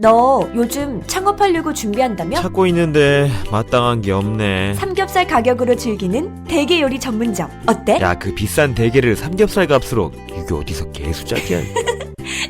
너 요즘 창업하려고 준비한다며? 찾고 있는데 마땅한 게 없네. 삼겹살 가격으로 즐기는 대게 요리 전문점 어때? 야, 그 비싼 대게를 삼겹살 값으로. 이게 어디서 개수작이야.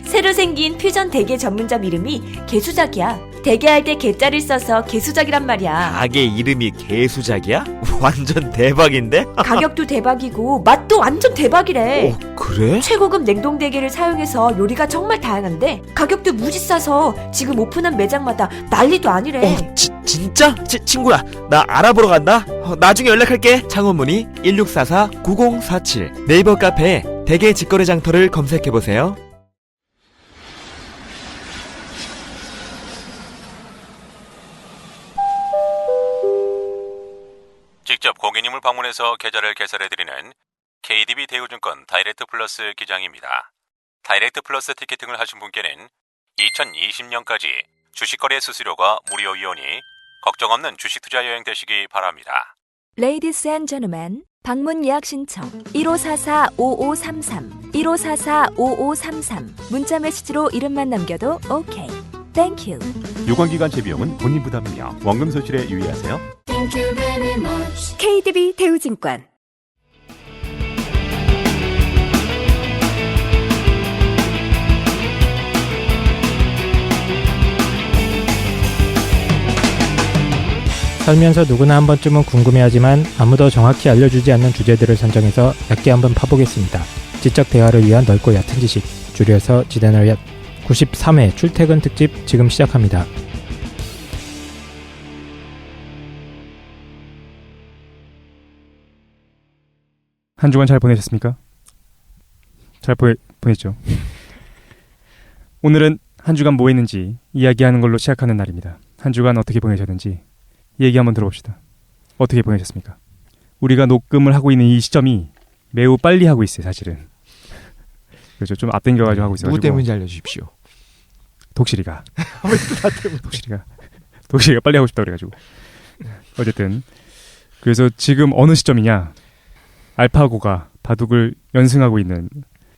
새로 생긴 퓨전 대게 전문점 이름이 개수작이야. 대게할 때 게자를 써서 개수작이란 말이야. 가게 이름이 개수작이야? 완전 대박인데? 가격도 대박이고 맛도 완전 대박이래. 그래? 최고급 냉동 대게를 사용해서 요리가 정말 다양한데 가격도 무지 싸서 지금 오픈한 매장마다 난리도 아니래. 진짜? 친구야, 나 알아보러 간다. 나중에 연락할게. 창원 문의 1644-9047. 네이버 카페에 대게 직거래 장터를 검색해보세요. 직접 고객님을 방문해서 계좌를 개설해드리는 KDB 대우증권 다이렉트 플러스 기장입니다. 다이렉트 플러스 티켓팅을 하신 분께는 2020년까지 주식거래 수수료가 무료 이오니 걱정 없는 주식 투자 여행 되시기 바랍니다. Ladies and gentlemen, 방문 예약 신청 1544-5533 1544-5533 문자 메시지로 이름만 남겨도 OK. Thank you. 요관기간 비용은 본인 부담이며 원금 소실에 유의하세요. KDB 대우증권. 살면서 누구나 한 번쯤은 궁금해하지만 아무도 정확히 알려주지 않는 주제들을 선정해서 얇게 한번 파보겠습니다. 지적 대화를 위한 넓고 얕은 지식, 줄여서 지대널 얕 93회 출퇴근 특집 지금 시작합니다. 한 주간 잘 보내셨습니까? 잘 보냈죠. 오늘은 한 주간 뭐 했는지 이야기하는 걸로 시작하는 날입니다. 한 주간 어떻게 보내셨는지 얘기 한번 들어봅시다. 어떻게 보내셨습니까? 우리가 녹음을 하고 있는 이 시점이 매우 빨리 하고 있어요, 사실은. 그렇죠. 좀 앞당겨가지고 하고 있어가지고. 누구 때문인지 알려주십시오. 독실이가. 독실이가 빨리 하고 싶다 그래가지고. 어쨌든 그래서 지금 어느 시점이냐? 알파고가 바둑을 연승하고 있는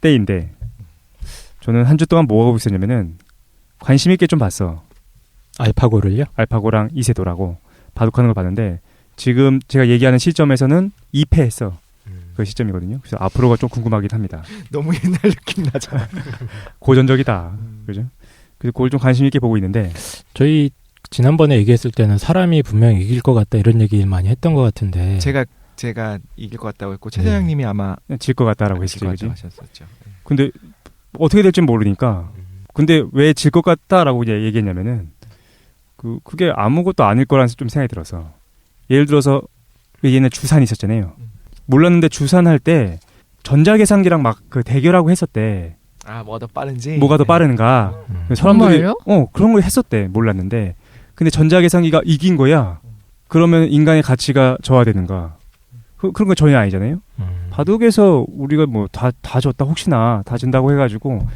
때인데 저는 한 주 동안 뭐 하고 있었냐면은 관심 있게 좀 봤어. 알파고를요? 알파고랑 이세돌하고 바둑하는 걸 봤는데 지금 제가 얘기하는 시점에서는 2패했어. 그 시점이거든요. 그래서 앞으로가 좀 궁금하긴 합니다. 너무 옛날 느낌 나잖아. 고전적이다. 그죠? 그래서 그걸 좀 관심 있게 보고 있는데 저희 지난번에 얘기했을 때는 사람이 분명히 이길 것 같다 이런 얘기 많이 했던 것 같은데 제가 이길 것 같다고 했고 최 사장님이 아마 질 것 같다라고 했었죠. 하셨었죠. 근데 어떻게 될지 모르니까 근데 왜 질 것 같다라고 이제 얘기했냐면은 그게 아무것도 아닐 거라는 좀 생각이 들어서 예를 들어서 얘는 주산이 있었잖아요. 몰랐는데 주산할 때 전자계산기랑 막 그 대결하고 했었대. 아, 뭐가 더 빠른지? 뭐가 더 빠른가. 사람들이 그런 걸 했었대. 몰랐는데. 근데 전자계산기가 이긴 거야. 그러면 인간의 가치가 저하되는가. 그런 거 전혀 아니잖아요. 바둑에서 우리가 뭐 다 졌다 혹시나 다 진다고 해가지고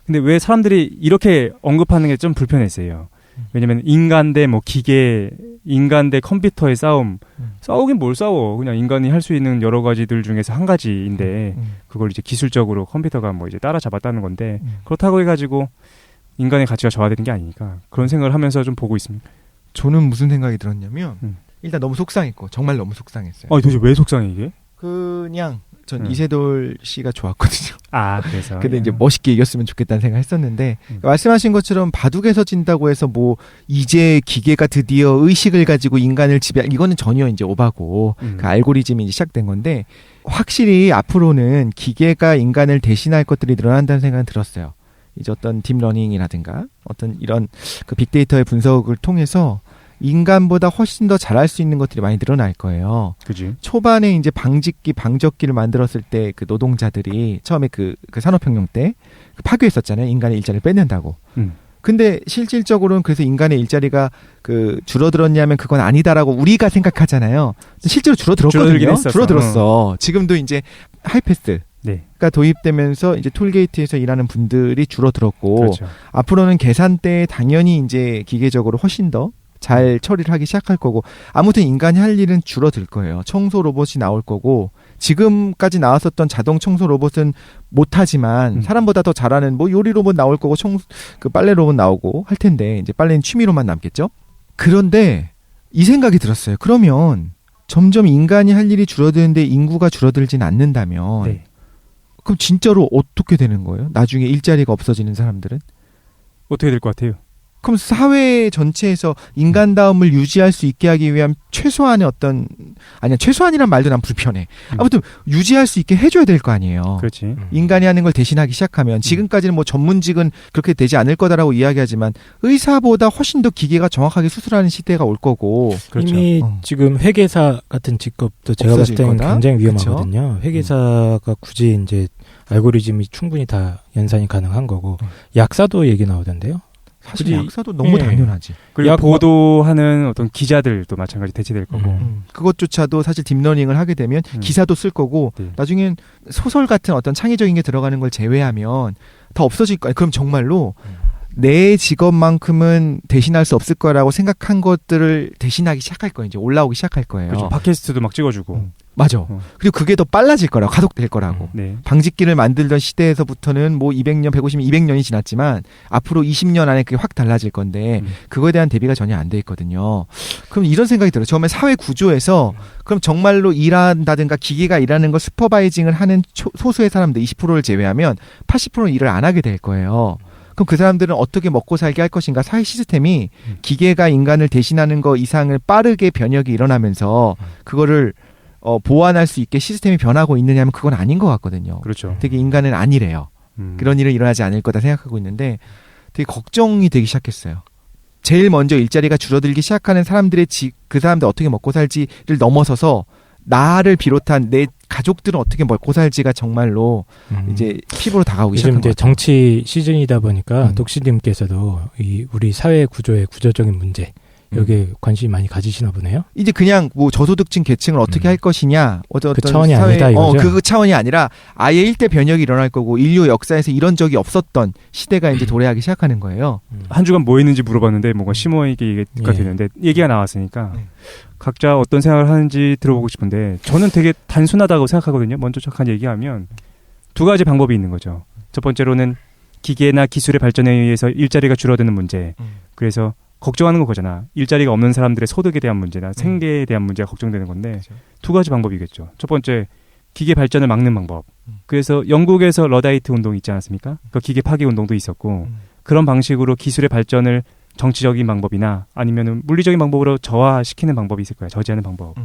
근데 왜 사람들이 이렇게 언급하는 게 좀 불편했어요. 왜냐면 인간 대 뭐 기계, 인간 대 컴퓨터의 싸움. 싸우긴 뭘 싸워. 그냥 인간이 할 수 있는 여러 가지들 중에서 한 가지인데 그걸 이제 기술적으로 컴퓨터가 뭐 이제 따라잡았다는 건데 그렇다고 해가지고 인간의 가치가 저하되는 게 아니니까 그런 생각을 하면서 좀 보고 있습니다. 저는 무슨 생각이 들었냐면 일단 너무 속상했고 정말 너무 속상했어요. 도대체 왜 속상해 이게? 그냥 전 이세돌 씨가 좋았거든요. 아, 그래서. 근데 이제 멋있게 이겼으면 좋겠다는 생각을 했었는데 말씀하신 것처럼 바둑에서 진다고 해서 뭐 이제 기계가 드디어 의식을 가지고 인간을 이거는 전혀 이제 오바고 그 알고리즘이 이제 시작된 건데 확실히 앞으로는 기계가 인간을 대신할 것들이 늘어난다는 생각은 들었어요. 이제 어떤 딥러닝이라든가 어떤 이런 그 빅데이터의 분석을 통해서 인간보다 훨씬 더 잘할 수 있는 것들이 많이 늘어날 거예요. 그지. 초반에 이제 방적기를 만들었을 때 그 노동자들이 처음에 그 산업혁명 때 파괴했었잖아요. 인간의 일자리를 뺏는다고. 근데 실질적으로는 그래서 인간의 일자리가 줄어들었냐면 그건 아니다라고 우리가 생각하잖아요. 실제로 줄어들었거든요. 줄어들었어. 지금도 이제 하이패스. 네. 가 도입되면서 이제 톨게이트에서 일하는 분들이 줄어들었고 그렇죠. 앞으로는 계산대에 당연히 이제 기계적으로 훨씬 더 잘 처리를 하기 시작할 거고 아무튼 인간이 할 일은 줄어들 거예요. 청소 로봇이 나올 거고 지금까지 나왔었던 자동 청소 로봇은 못하지만 사람보다 더 잘하는 뭐 요리 로봇 나올 거고 그 빨래 로봇 나오고 할 텐데 이제 빨래는 취미로만 남겠죠. 그런데 이 생각이 들었어요. 그러면 점점 인간이 할 일이 줄어드는데 인구가 줄어들진 않는다면 네. 그럼 진짜로 어떻게 되는 거예요? 나중에 일자리가 없어지는 사람들은? 어떻게 될 것 같아요? 그럼 사회 전체에서 인간다움을 유지할 수 있게 하기 위한 최소한의 최소한이란 말도 난 불편해. 아무튼 유지할 수 있게 해줘야 될 거 아니에요. 그렇지. 인간이 하는 걸 대신하기 시작하면 지금까지는 뭐 전문직은 그렇게 되지 않을 거다라고 이야기하지만 의사보다 훨씬 더 기계가 정확하게 수술하는 시대가 올 거고 그렇죠. 이미 지금 회계사 같은 직업도 제가 봤을 없어질 때는 거다? 굉장히 위험하거든요. 회계사가 굳이 이제 알고리즘이 충분히 다 연산이 가능한 거고 약사도 얘기 나오던데요. 사실 굳이- 약사도 너무 예. 당연하지. 그리고 약- 보도하는 어떤 기자들도 마찬가지 대체될 거고. 그것조차도 사실 딥러닝을 하게 되면 기사도 쓸 거고 네. 나중엔 소설 같은 어떤 창의적인 게 들어가는 걸 제외하면 다 없어질 거야. 그럼 정말로 내 직업만큼은 대신할 수 없을 거라고 생각한 것들을 대신하기 시작할 거예요. 이제 올라오기 시작할 거예요. 그렇죠. 팟캐스트도 막 찍어주고. 맞아. 그리고 그게 더 빨라질 거라고 가속될 거라고. 네. 방직기를 만들던 시대에서부터는 뭐 200년, 150년, 200년이 지났지만 앞으로 20년 안에 그게 확 달라질 건데 그거에 대한 대비가 전혀 안 돼 있거든요. 그럼 이런 생각이 들어요. 처음에 사회 구조에서 그럼 정말로 일한다든가 기계가 일하는 걸 슈퍼바이징을 하는 소수의 사람들 20%를 제외하면 80%는 일을 안 하게 될 거예요. 그럼 그 사람들은 어떻게 먹고 살게 할 것인가? 사회 시스템이 기계가 인간을 대신하는 거 이상을 빠르게 변혁이 일어나면서 그거를 보완할 수 있게 시스템이 변하고 있느냐면 그건 아닌 것 같거든요. 그렇죠. 되게 인간은 아니래요. 그런 일은 일어나지 않을 거다 생각하고 있는데 되게 걱정이 되기 시작했어요. 제일 먼저 일자리가 줄어들기 시작하는 사람들의 그 사람들 어떻게 먹고 살지를 넘어서서 나를 비롯한 내 가족들은 어떻게 먹고 살지가 정말로 이제 피부로 다가오기 요즘 시작한 이제 것 같아요. 정치 시즌이다 보니까 독시님께서도 이 우리 사회 구조의 구조적인 문제 여기에 관심이 많이 가지시나 보네요. 이제 그냥 뭐 저소득층 계층을 어떻게 할 것이냐 어떤 그 차원이 아니다 이거죠? 그 차원이 아니라 아예 일대 변혁이 일어날 거고 인류 역사에서 이런 적이 없었던 시대가 이제 도래하기 시작하는 거예요. 한 주간 뭐 했는지 물어봤는데 뭔가 심오하게 얘기가 예. 되는데 얘기가 나왔으니까 네. 각자 어떤 생각을 하는지 들어보고 싶은데 저는 되게 단순하다고 생각하거든요. 먼저 잠깐 얘기하면 두 가지 방법이 있는 거죠. 첫 번째로는 기계나 기술의 발전에 의해서 일자리가 줄어드는 문제. 그래서 걱정하는 거 그거잖아. 일자리가 없는 사람들의 소득에 대한 문제나 생계에 대한 문제가 걱정되는 건데 그렇죠. 두 가지 방법이겠죠. 첫 번째, 기계 발전을 막는 방법. 그래서 영국에서 러다이트 운동이 있지 않았습니까? 그 기계 파기 운동도 있었고 그런 방식으로 기술의 발전을 정치적인 방법이나 아니면 물리적인 방법으로 저하시키는 방법이 있을 거야. 저지하는 방법.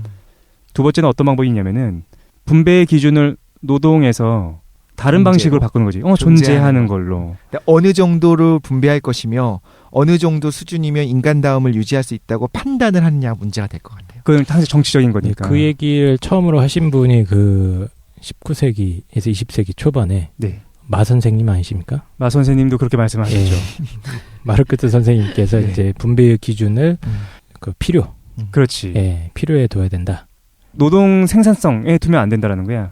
두 번째는 어떤 방법이 있냐면은 분배의 기준을 노동에서 다른 존재로. 방식으로 바꾸는 거지. 존재하는 걸로. 어느 정도로 분배할 것이며 어느 정도 수준이면 인간다움을 유지할 수 있다고 판단을 하느냐 문제가 될 것 같아요. 그건 항상 정치적인 거니까. 그 얘기를 처음으로 하신 분이 그 19세기에서 20세기 초반에 네. 마 선생님 아니십니까? 마 선생님도 그렇게 말씀하셨죠. 예. 마르크스 선생님께서 네. 이제 분배의 기준을 그 필요, 그렇지. 예, 필요에 둬야 된다. 노동 생산성에 두면 안 된다라는 거야.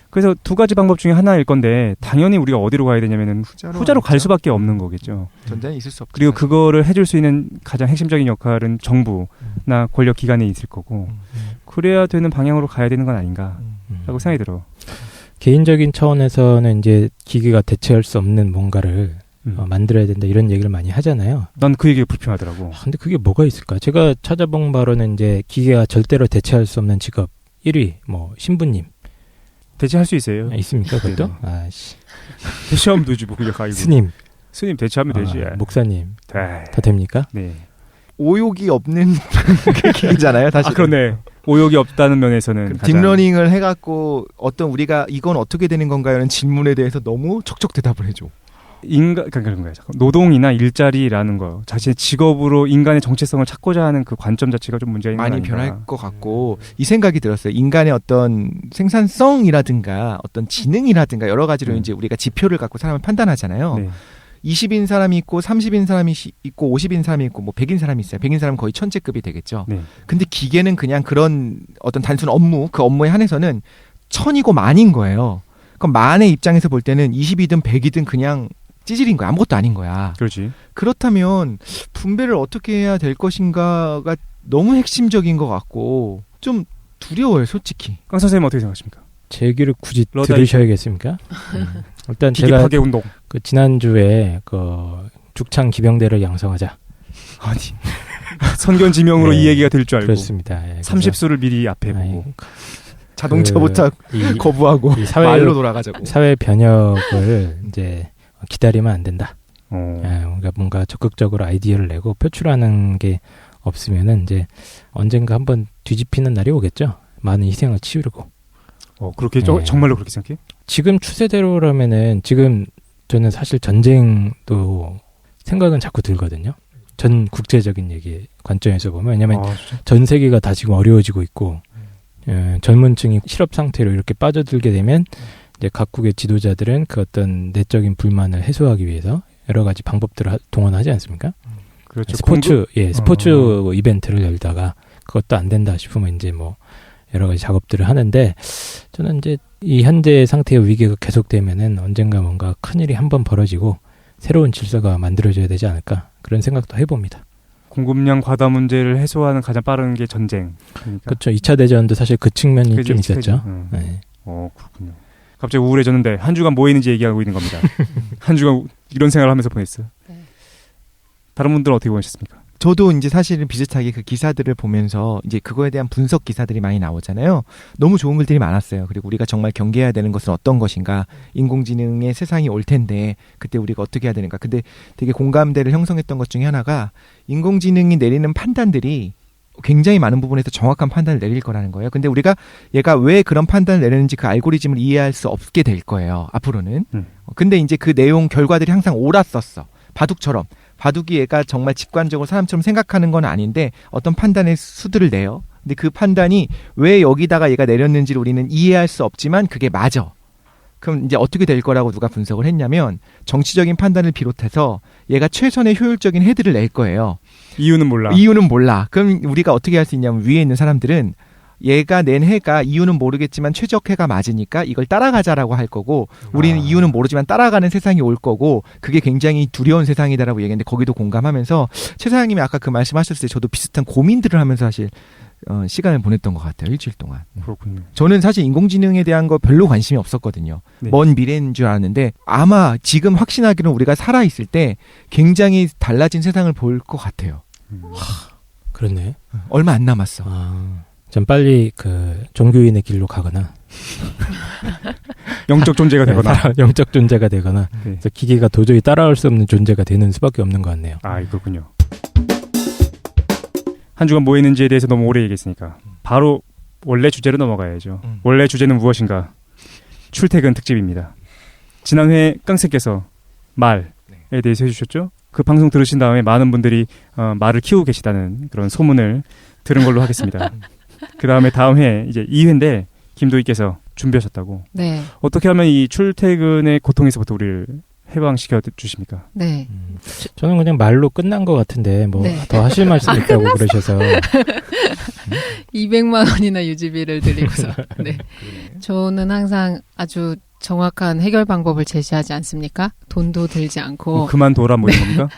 그래서 두 가지 방법 중에 하나일 건데 당연히 우리가 어디로 가야 되냐면은 후자로 갈 수밖에 없는 거겠죠. 전자는 있을 수 없죠. 그리고 그거를 해줄 수 있는 가장 핵심적인 역할은 정부나 권력 기관에 있을 거고 그래야 되는 방향으로 가야 되는 건 아닌가라고 생각이 들어. 개인적인 차원에서는 이제 기계가 대체할 수 없는 뭔가를 만들어야 된다 이런 얘기를 많이 하잖아요. 난 그 얘기가 불편하더라고. 근데 그게 뭐가 있을까? 제가 찾아본 바로는 이제 기계가 절대로 대체할 수 없는 직업 1위 뭐 신부님 대체할 수 있어요. 있습니까? 그것도? 네. 아씨. 대체하면 되지 뭐 그냥 아이고. 스님 대체하면 되지. 목사님 네. 다 됩니까? 네. 오욕이 없는 기계잖아요. 사실. 그러네. 오욕이 없다는 면에서는 가장... 딥러닝을 해갖고 어떤 우리가 이건 어떻게 되는 건가요라는 질문에 대해서 너무 척척 대답을 해줘. 그런 거야. 노동이나 일자리라는 거 자신의 직업으로 인간의 정체성을 찾고자 하는 그 관점 자체가 좀 문제가 있는 많이 거 변할 것 같고 이 생각이 들었어요. 인간의 어떤 생산성이라든가 어떤 지능이라든가 여러 가지로 이제 우리가 지표를 갖고 사람을 판단하잖아요. 네. 20인 사람이 있고 30인 사람이 있고 50인 사람이 있고 뭐 100인 사람이 있어요. 100인 사람은 거의 천재급이 되겠죠. 네. 근데 기계는 그냥 그런 어떤 단순 업무, 그 업무에 한해서는 천이고 만인 거예요. 그럼 만의 입장에서 볼 때는 20이든 100이든 그냥 찌질인 거야. 아무것도 아닌 거야. 그렇지. 그렇다면 분배를 어떻게 해야 될 것인가가 너무 핵심적인 것 같고 좀 두려워요, 솔직히. 강 선생님 어떻게 생각하십니까? 제 얘기를 굳이 러다이트. 들으셔야겠습니까? 일단 기계 제가 파괴 운동. 그 지난주에 그 죽창 기병대를 양성하자. 아니 선견지명으로 네, 이 얘기가 될 줄 알고 그렇습니다. 예, 30수를 미리 앞에 그래서- 보고 아이, 자동차부터 이 거부하고 이 사회- 말로 돌아가자고. 사회 변혁을 이제 기다리면 안 된다. 어. 그러니까 뭔가 적극적으로 아이디어를 내고 표출하는 게 없으면은 이제 언젠가 한번 뒤집히는 날이 오겠죠. 많은 희생을 치르고. 그렇게 네. 정말로 그렇게 생각해? 지금 추세대로라면은 지금 저는 사실 전쟁도 생각은 자꾸 들거든요. 전 국제적인 얘기 관점에서 보면 왜냐면 진짜? 전 세계가 다 지금 어려워지고 있고 젊은 층이 실업 상태로 이렇게 빠져들게 되면 이제 각국의 지도자들은 그 어떤 내적인 불만을 해소하기 위해서 여러 가지 방법들을 동원하지 않습니까? 그렇죠. 스포츠 이벤트를 열다가 그것도 안 된다 싶으면 이제 뭐 여러 가지 작업들을 하는데 저는 이제 이 현재 상태의 위기가 계속되면은 언젠가 뭔가 큰일이 한번 벌어지고 새로운 질서가 만들어져야 되지 않을까 그런 생각도 해봅니다. 공급량 과다 문제를 해소하는 가장 빠른 게 전쟁. 그러니까. 그렇죠. 2차 대전도 사실 그 측면이 그게 좀 이제 있었죠. 응. 네. 그렇군요. 갑자기 우울해졌는데 한 주간 뭐 했는지 얘기하고 있는 겁니다. 한 주간 이런 생각을 하면서 보냈어요. 네. 다른 분들은 어떻게 보셨습니까? 저도 이제 사실은 비슷하게 그 기사들을 보면서 이제 그거에 대한 분석 기사들이 많이 나오잖아요. 너무 좋은 글들이 많았어요. 그리고 우리가 정말 경계해야 되는 것은 어떤 것인가. 인공지능의 세상이 올 텐데 그때 우리가 어떻게 해야 되는가. 근데 되게 공감대를 형성했던 것 중에 하나가 인공지능이 내리는 판단들이 굉장히 많은 부분에서 정확한 판단을 내릴 거라는 거예요. 근데 우리가 얘가 왜 그런 판단을 내리는지 그 알고리즘을 이해할 수 없게 될 거예요. 앞으로는. 근데 이제 그 내용 결과들이 항상 옳았었어. 바둑처럼. 바둑이 얘가 정말 직관적으로 사람처럼 생각하는 건 아닌데 어떤 판단의 수들을 내요. 근데 그 판단이 왜 여기다가 얘가 내렸는지를 우리는 이해할 수 없지만 그게 맞아. 그럼 이제 어떻게 될 거라고 누가 분석을 했냐면 정치적인 판단을 비롯해서 얘가 최선의 효율적인 헤드를 낼 거예요. 이유는 몰라. 이유는 몰라. 그럼 우리가 어떻게 할 수 있냐면 위에 있는 사람들은 얘가 낸 해가 이유는 모르겠지만 최적해가 맞으니까 이걸 따라가자라고 할 거고 우리는 이유는 모르지만 따라가는 세상이 올 거고 그게 굉장히 두려운 세상이다라고 얘기했는데 거기도 공감하면서 최 사장님이 아까 그 말씀하셨을 때 저도 비슷한 고민들을 하면서 사실 시간을 보냈던 것 같아요. 일주일 동안. 그렇군요. 저는 사실 인공지능에 대한 거 별로 관심이 없었거든요. 네. 먼 미래인 줄 알았는데 아마 지금 확신하기로는 우리가 살아있을 때 굉장히 달라진 세상을 볼 것 같아요. 그렇네. 얼마 안 남았어. 전 빨리 그 종교인의 길로 가거나 영적 존재가 되거나 영적 존재가 되거나 네. 그래서 기계가 도저히 따라올 수 없는 존재가 되는 수밖에 없는 것 같네요. 그렇군요. 한 주간 뭐 했는지에 대해서 너무 오래 얘기했으니까 바로 원래 주제로 넘어가야죠. 원래 주제는 무엇인가? 출퇴근 특집입니다. 지난 회에 깡새께서 말에 대해서 해주셨죠? 그 방송 들으신 다음에 많은 분들이 말을 키우고 계시다는 그런 소문을 들은 걸로 하겠습니다. 그 다음에 다음 회 이제 2회인데 김도희께서 준비하셨다고. 네. 어떻게 하면 이 출퇴근의 고통에서부터 우리를 해방시켜 주십니까? 네. 저는 그냥 말로 끝난 것 같은데 뭐 더 네. 하실 말씀 있다고 그러셔서 200만 원이나 유지비를 드리고서. 네. 저는 항상 아주 정확한 해결 방법을 제시하지 않습니까? 돈도 들지 않고. 그만둬라 뭐 이런 겁니까?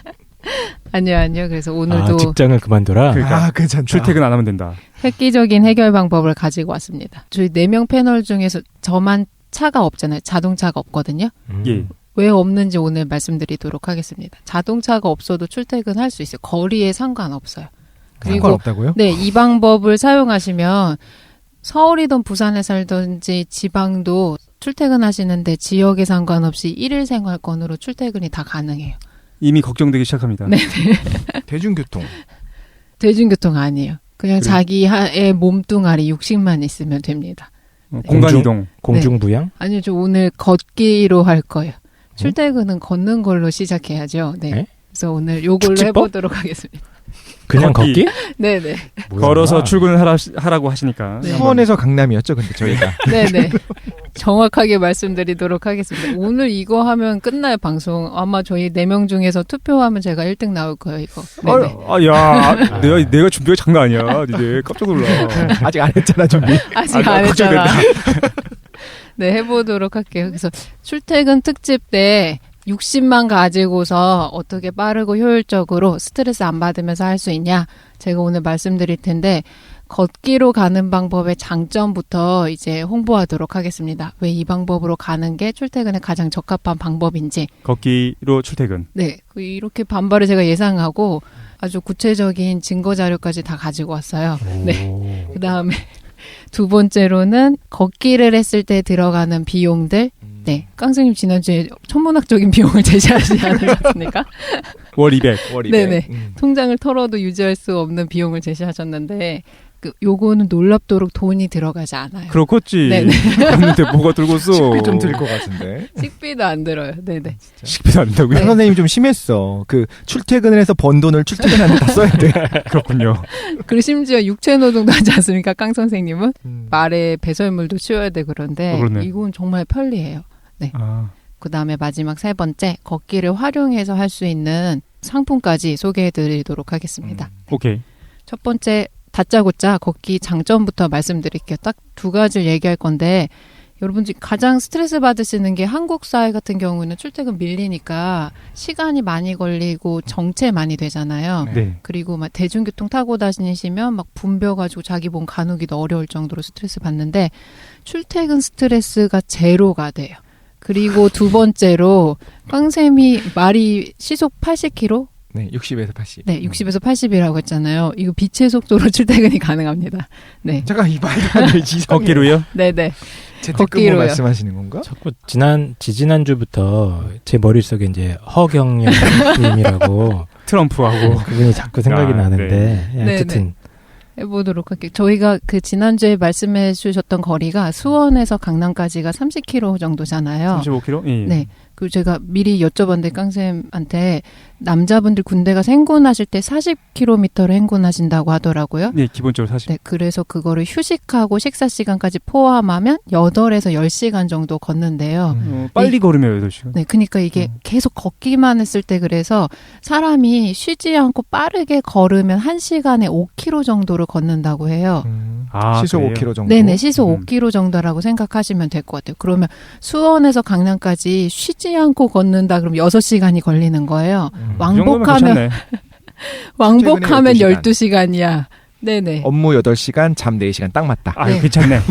아니요. 그래서 오늘도 직장을 그만둬라. 그러니까 괜찮다. 출퇴근 안 하면 된다. 획기적인 해결 방법을 가지고 왔습니다. 저희 4명 패널 중에서 저만 차가 없잖아요. 자동차가 없거든요. 예. 왜 없는지 오늘 말씀드리도록 하겠습니다. 자동차가 없어도 출퇴근할 수 있어요. 거리에 상관없어요. 그리고 상관없다고요? 네, 이 방법을 사용하시면 서울이든 부산에 살든지 지방도 출퇴근하시는데 지역에 상관없이 1일 생활권으로 출퇴근이 다 가능해요. 이미 걱정되기 시작합니다. 네. 대중교통. 대중교통 아니에요. 그냥 그래요? 자기의 몸뚱아리 육식만 있으면 됩니다. 공간 이동. 공중부양? 아니요, 저 오늘 걷기로 할 거예요. 출퇴근은 걷는 걸로 시작해야죠. 네. 네? 그래서 오늘 요걸로 축지법? 해보도록 하겠습니다. 그냥 걷기? 걷기? 네네. 걸어서 출근을 하라고 하시니까. 네. 서원에서 강남이었죠, 근데 저희가. 네네. 정확하게 말씀드리도록 하겠습니다. 오늘 이거 하면 끝나요, 방송. 아마 저희 4명 중에서 투표하면 제가 1등 나올 거예요, 이거. 네네. 야, 내가 준비가 장난 아니야. 니네 깜짝 놀라. 아직 안 했잖아, 준비. 아직 안 했잖아. 네, 해보도록 할게요. 그래서 출퇴근 특집 때 60만 가지고서 어떻게 빠르고 효율적으로 스트레스 안 받으면서 할 수 있냐? 제가 오늘 말씀드릴 텐데 걷기로 가는 방법의 장점부터 이제 홍보하도록 하겠습니다. 왜 이 방법으로 가는 게 출퇴근에 가장 적합한 방법인지. 걷기로 출퇴근. 네. 이렇게 반발을 제가 예상하고 아주 구체적인 증거 자료까지 다 가지고 왔어요. 네. 그다음에 두 번째로는 걷기를 했을 때 들어가는 비용들. 네. 깡생님 지난주에 천문학적인 비용을 제시하지 않으셨습니까? 월 200. 네네. 통장을 털어도 유지할 수 없는 비용을 제시하셨는데 요거는 놀랍도록 돈이 들어가지 않아요. 그렇겠지. 네네. 근데 뭐가 들겠어. 식비 좀 들 것 같은데. 식비도 안 들어요. 네네. 식비도 안 된다고요? 네. 선생님이 좀 심했어. 그 출퇴근을 해서 번 돈을 출퇴근하는데 다 써야 돼. 그렇군요. 그리고 심지어 육체 노동도 하지 않습니까? 깡 선생님은 말에 배설물도 치워야 돼 그런데 이건 정말 편리해요. 네. 그 다음에 마지막 세 번째 걷기를 활용해서 할 수 있는 상품까지 소개해드리도록 하겠습니다. 오케이. 첫 번째 다짜고짜 걷기 장점부터 말씀드릴게요. 딱 두 가지를 얘기할 건데 여러분들 가장 스트레스 받으시는 게 한국 사회 같은 경우는 출퇴근 밀리니까 시간이 많이 걸리고 정체 많이 되잖아요. 네. 그리고 막 대중교통 타고 다니시면 막 붐벼가지고 자기 몸 가누기도 어려울 정도로 스트레스 받는데 출퇴근 스트레스가 제로가 돼요. 그리고 두 번째로 깡쌤이 말이 시속 80km? 네, 60에서 80. 네, 60에서 80이라고 했잖아요. 이거 빛의 속도로 출퇴근이 가능합니다. 네. 잠깐 이 말도 안 돼. 걷기로요? 네네. 재택근무 말씀하시는 건가? 자꾸 지난주부터 제 머릿속에 이제 허경영님이라고 트럼프하고 그분이 자꾸 생각이 나는데 네. 어쨌든 해보도록 할게요. 저희가 그 지난주에 말씀해 주셨던 거리가 수원에서 강남까지가 30km 정도잖아요. 35km? 예. 네. 그리고 제가 미리 여쭤봤는데 깡쌤한테 남자분들 군대가 행군하실 때 40km를 행군하신다고 하더라고요. 네, 기본적으로 40. 네, 그래서 그거를 휴식하고 식사 시간까지 포함하면 8에서 10시간 정도 걷는데요. 빨리 걸으면 8시간. 네, 그러니까 이게 계속 걷기만 했을 때 그래서 사람이 쉬지 않고 빠르게 걸으면 1시간에 5km 정도를 걷는다고 해요. 시속 그래요? 5km 정도? 네네, 시속 5km 정도라고 생각하시면 될 것 같아요. 그러면 수원에서 강남까지 쉬지 않고 걷는다 그러면 6시간이 걸리는 거예요. 왕복하면 12시간이야. 네네. 업무 8시간, 잠 4시간 딱 맞다. 아, 네. 괜찮네.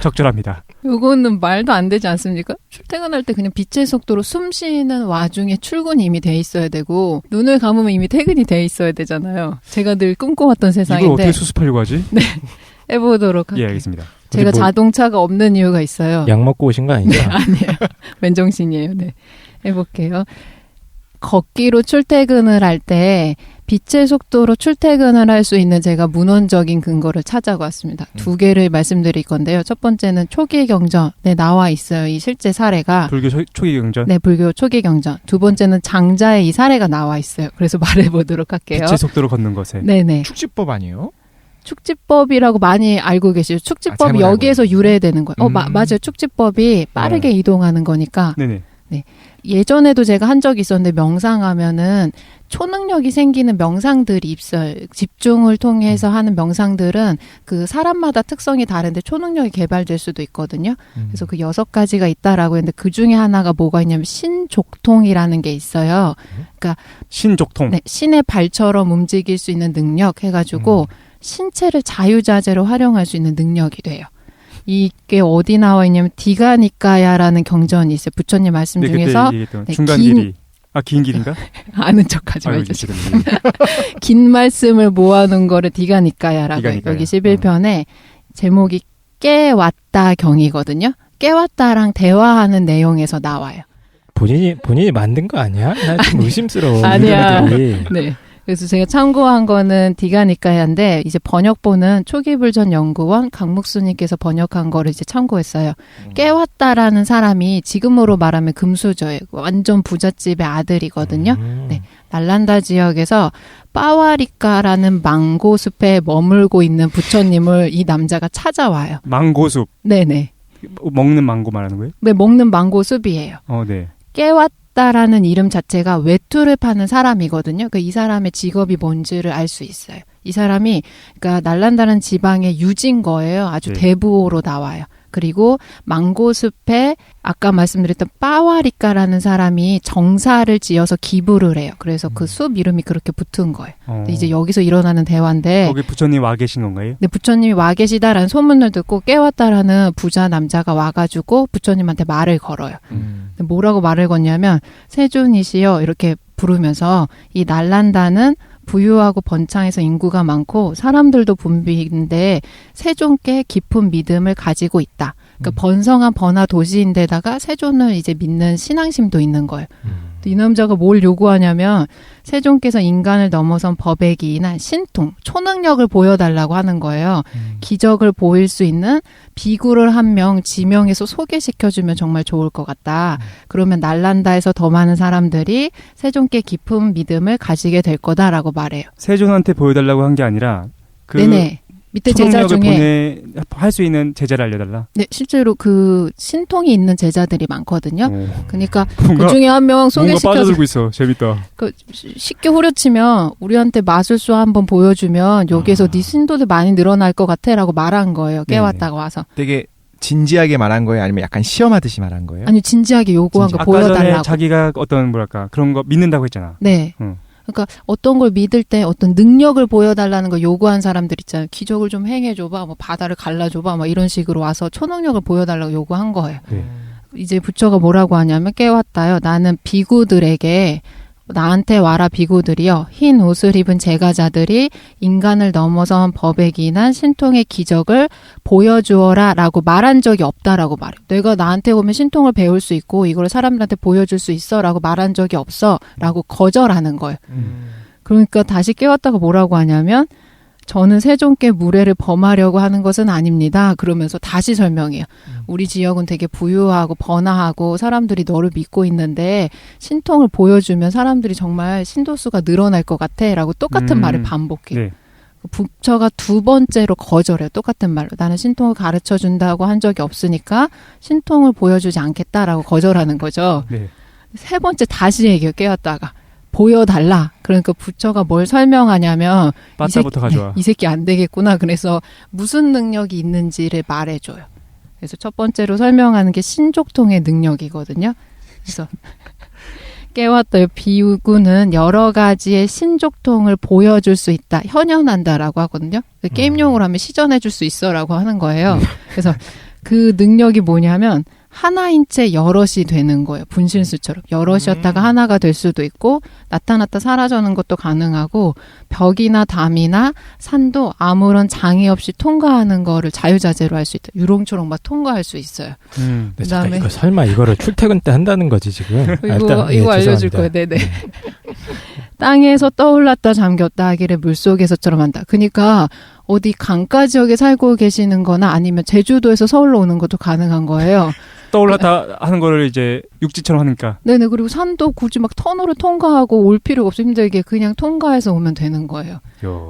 적절합니다. 요거는 말도 안 되지 않습니까? 출퇴근할 때 그냥 빛의 속도로 숨 쉬는 와중에 출근이 이미 돼 있어야 되고 눈을 감으면 이미 퇴근이 돼 있어야 되잖아요. 제가 늘 꿈꿔왔던 세상인데. 이걸 어떻게 수습하려고 하지? 네. 해보도록 할게요. 예, 알겠습니다. 제가 자동차가 없는 이유가 있어요. 약 먹고 오신 거 아니죠? 네, 아니에요. 맨정신이에요. 네. 해볼게요. 걷기로 출퇴근을 할 때 빛의 속도로 출퇴근을 할 수 있는 제가 문헌적인 근거를 찾아왔습니다. 두 개를 말씀드릴 건데요. 첫 번째는 초기 경전에 나와 있어요. 이 실제 사례가. 불교 초기 경전? 네, 불교 초기 경전. 두 번째는 장자의 이 사례가 나와 있어요. 그래서 말해보도록 할게요. 빛의 속도로 걷는 것에. 네네. 축지법 아니에요? 축지법이라고 많이 알고 계시죠. 축지법이 여기에서 유래되는 거예요. 맞아요. 축지법이 빠르게 이동하는 거니까. 네네. 네. 예전에도 제가 한 적이 있었는데 명상하면은 초능력이 생기는 명상들이 있어요. 집중을 통해서 하는 명상들은 그 사람마다 특성이 다른데 초능력이 개발될 수도 있거든요. 그래서 그 6가지가 있다라고 했는데 그 중에 하나가 뭐가 있냐면 신족통이라는 게 있어요. 그러니까 신족통. 네, 신의 발처럼 움직일 수 있는 능력 해가지고 신체를 자유자재로 활용할 수 있는 능력이 돼요. 이게 어디 나와 있냐면 디가니까야라는 경전이 있어요. 부처님 말씀 네, 중에서 네, 중간 길이. 긴 길인가? 아는 척하지 말죠. 긴 말씀을 모아놓은 거를 디가니까야라고 해요. 여기 11편에 제목이 깨왔다 경이거든요. 깨왔다랑 대화하는 내용에서 나와요. 본인이 만든 거 아니야? 나 좀 의심스러워. 아니야. 네. 그래서 제가 참고한 거는 디가니까야인데 이제 번역본은 초기불전연구원 강묵수님께서 번역한 거를 이제 참고했어요. 깨왔다라는 사람이 지금으로 말하면 금수저예요. 완전 부잣집의 아들이거든요. 네, 날란다 지역에서 빠와리카라는 망고숲에 머물고 있는 부처님을 이 남자가 찾아와요. 망고숲. 네네. 먹는 망고 말하는 거예요? 네, 먹는 망고숲이에요. 네. 깨왔다라는 이름 자체가 외투를 파는 사람이거든요. 그러니까 이 사람의 직업이 뭔지를 알 수 있어요. 이 사람이 그러니까 날란다는 지방의 유진 거예요. 아주 대부호로 나와요. 그리고 망고숲에 아까 말씀드렸던 빠와리까라는 사람이 정사를 지어서 기부를 해요. 그래서 그 숲 이름이 그렇게 붙은 거예요. 근데 이제 여기서 일어나는 대화인데 거기 부처님 와 계신 건가요? 네, 부처님이 와 계시다라는 소문을 듣고 깨웠다라는 부자 남자가 와가지고 부처님한테 말을 걸어요. 근데 뭐라고 말을 건냐면 세존이시여 이렇게 부르면서 이 날란다는 부유하고 번창해서 인구가 많고 사람들도 붐비는데 세존께 깊은 믿음을 가지고 있다. 그러니까 번성한 번화 도시인데다가 세존을 이제 믿는 신앙심도 있는 거예요. 이 남자가 뭘 요구하냐면 세존께서 인간을 넘어선 법에 기인한 신통, 초능력을 보여달라고 하는 거예요. 기적을 보일 수 있는 비구를 한 명 지명해서 소개시켜주면 정말 좋을 것 같다. 그러면 날란다에서 더 많은 사람들이 세존께 깊은 믿음을 가지게 될 거다라고 말해요. 세존한테 보여달라고 한 게 아니라 그 네네. 밑에 제자 중에 할 수 있는 제자를 알려달라. 네, 실제로 그 신통이 있는 제자들이 많거든요. 그러니까 뭔가, 그 중에 한 명 뭔가 소개시켜서 빠져들고 있어. 재밌다. 그 쉽게 후려치면 우리한테 마술쇼 한번 보여주면 여기에서 네 신도들 많이 늘어날 것 같아라고 말한 거예요. 깨웠다가 와서. 되게 진지하게 말한 거예요? 아니면 약간 시험하듯이 말한 거예요? 아니 진지하게 요구한 거 아까 전에 보여달라고. 자기가 어떤 뭐랄까 그런 거 믿는다고 했잖아. 네. 그러니까 어떤 걸 믿을 때 어떤 능력을 보여달라는 걸 요구한 사람들 있잖아요. 기적을 좀 행해줘봐, 뭐 바다를 갈라줘봐, 뭐 이런 식으로 와서 초능력을 보여달라고 요구한 거예요. 네. 이제 부처가 뭐라고 하냐면 깨웠다요. 나는 비구들에게 나한테 와라 비구들이여 흰 옷을 입은 제가자들이 인간을 넘어선 법에 기인한 신통의 기적을 보여주어라 라고 말한 적이 없다라고 말해요. 내가 나한테 오면 신통을 배울 수 있고 이걸 사람들한테 보여줄 수 있어 라고 말한 적이 없어 라고 거절하는 거예요. 그러니까 다시 깨웠다가 뭐라고 하냐면 저는 세존께 무례를 범하려고 하는 것은 아닙니다. 그러면서 다시 설명해요. 우리 지역은 되게 부유하고 번화하고 사람들이 너를 믿고 있는데 신통을 보여주면 사람들이 정말 신도수가 늘어날 것 같아 라고 똑같은 말을 반복해요. 네. 부처가 두 번째로 거절해요. 똑같은 말로. 나는 신통을 가르쳐준다고 한 적이 없으니까 신통을 보여주지 않겠다라고 거절하는 거죠. 네. 세 번째 다시 얘기해요. 깨웠다가. 보여달라. 그러니까 부처가 뭘 설명하냐면 빠따부터 가져와. 이 새끼 안 되겠구나. 그래서 무슨 능력이 있는지를 말해줘요. 그래서 첫 번째로 설명하는 게 신족통의 능력이거든요. 그래서 깨웠어요. 비구는 여러 가지의 신족통을 보여줄 수 있다. 현현한다라고 하거든요. 게임용으로 하면 시전해줄 수 있어라고 하는 거예요. 그래서 그 능력이 뭐냐면 하나인 채 여럿이 되는 거예요. 분신술처럼. 여럿이었다가 하나가 될 수도 있고 나타났다 사라져는 것도 가능하고 벽이나 담이나 산도 아무런 장애 없이 통과하는 거를 자유자재로 할 수 있다. 유롱초롱 막 통과할 수 있어요. 그다음에 이거 설마 이거를 출퇴근 때 한다는 거지 지금? 이거 알려줄 거예요. 네네. 땅에서 떠올랐다 잠겼다 하기를 물속에서처럼 한다. 그러니까 어디 강가 지역에 살고 계시는 거나 아니면 제주도에서 서울로 오는 것도 가능한 거예요. 떠올랐다 하는 거를 이제 육지처럼 하니까. 네네. 그리고 산도 굳이 막 터널을 통과하고 올 필요가 없어 힘들게 그냥 통과해서 오면 되는 거예요.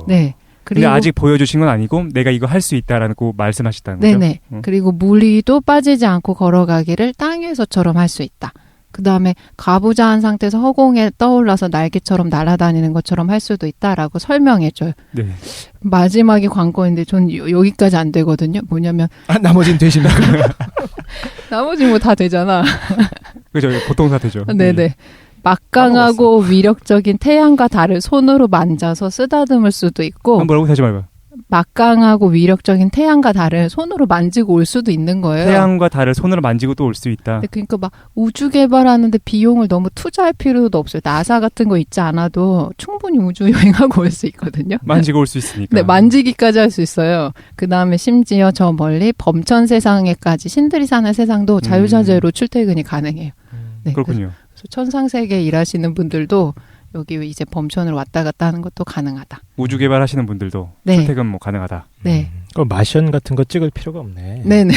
네. 근데 아직 보여주신 건 아니고 내가 이거 할 수 있다라고 말씀하셨다는 거죠? 네네. 그리고 무리도 빠지지 않고 걸어가기를 땅에서처럼 할 수 있다. 그 다음에 가부좌한 상태에서 허공에 떠올라서 날개처럼 날아다니는 것처럼 할 수도 있다라고 설명해줘요. 네. 마지막이 관건인데 전 여기까지 안 되거든요. 뭐냐면 나머지는 되신다고요? 나머지 뭐 다 되잖아. 그죠. 보통 다 되죠. 네네. 막강하고 위력적인 태양과 달을 손으로 만져서 쓰다듬을 수도 있고 뭐라고 하지 말고. 막강하고 위력적인 태양과 달을 손으로 만지고 올 수도 있는 거예요. 태양과 달을 손으로 만지고 또 올 수 있다. 그러니까 막 우주 개발하는데 비용을 너무 투자할 필요도 없어요. 나사 같은 거 있지 않아도 충분히 우주 여행하고 올 수 있거든요. 만지고 올 수 있으니까. 네, 만지기까지 할 수 있어요. 그 다음에 심지어 저 멀리 범천 세상에까지 신들이 사는 세상도 자유자재로 출퇴근이 가능해요. 네, 그렇군요. 그래서 천상세계 일하시는 분들도 여기 이제 범천을 왔다 갔다 하는 것도 가능하다. 우주 개발하시는 분들도 네. 출퇴근 뭐 가능하다. 네. 그럼 마션 같은 거 찍을 필요가 없네. 네네.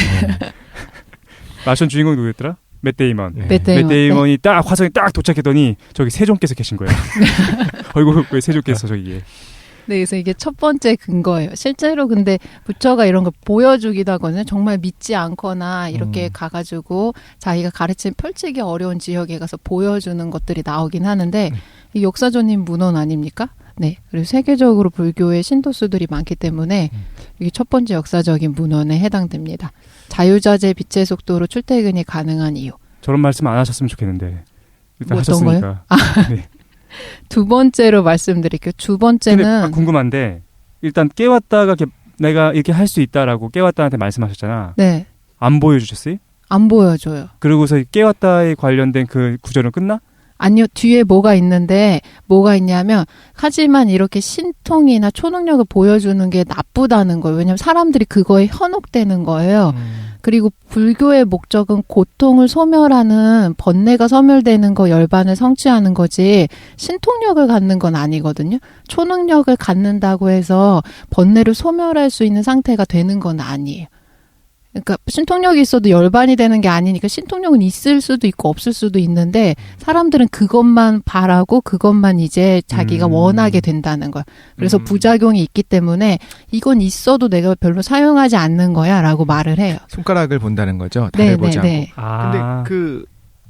마션 주인공 누구였더라? 맷 데이먼. 네. 맷 데이먼. 맷 데이먼이 딱 화성에 딱 도착했더니 저기 세종께서 계신 거예요. 어이구 왜 세종께서 저기에. 네, 그래서 이게 첫 번째 근거예요. 실제로 근데 부처가 이런 걸 보여주기도 하거든요. 정말 믿지 않거나 이렇게 가가지고 자기가 가르친 펼치기 어려운 지역에 가서 보여주는 것들이 나오긴 하는데 이 역사조님 문헌 아닙니까? 네. 그리고 세계적으로 불교의 신도수들이 많기 때문에 이게 첫 번째 역사적인 문헌에 해당됩니다. 자유자재 빛의 속도로 출퇴근이 가능한 이유. 저런 말씀 안 하셨으면 좋겠는데 일단 뭐 어떤 하셨으니까. 거요? 네. 두 번째로 말씀드릴게요. 두 번째는 근데 궁금한데 일단 깨웠다가 내가 이렇게 할 수 있다라고 깨웠다한테 말씀하셨잖아. 네. 안 보여주셨어요? 안 보여줘요. 그러고서 깨웠다에 관련된 그 구절은 끝나? 아니요, 뒤에 뭐가 있는데, 뭐가 있냐면, 하지만 이렇게 신통이나 초능력을 보여주는 게 나쁘다는 거예요. 왜냐면 사람들이 그거에 현혹되는 거예요. 그리고 불교의 목적은 고통을 소멸하는, 번뇌가 소멸되는 거, 열반을 성취하는 거지, 신통력을 갖는 건 아니거든요. 초능력을 갖는다고 해서 번뇌를 소멸할 수 있는 상태가 되는 건 아니에요. 그러니까 신통력이 있어도 열반이 되는 게 아니니까 신통력은 있을 수도 있고 없을 수도 있는데 사람들은 그것만 바라고 그것만 이제 자기가 원하게 된다는 거야. 그래서 부작용이 있기 때문에 이건 있어도 내가 별로 사용하지 않는 거야 라고 말을 해요. 손가락을 본다는 거죠. 달을 보지 않고. 네. 근데 그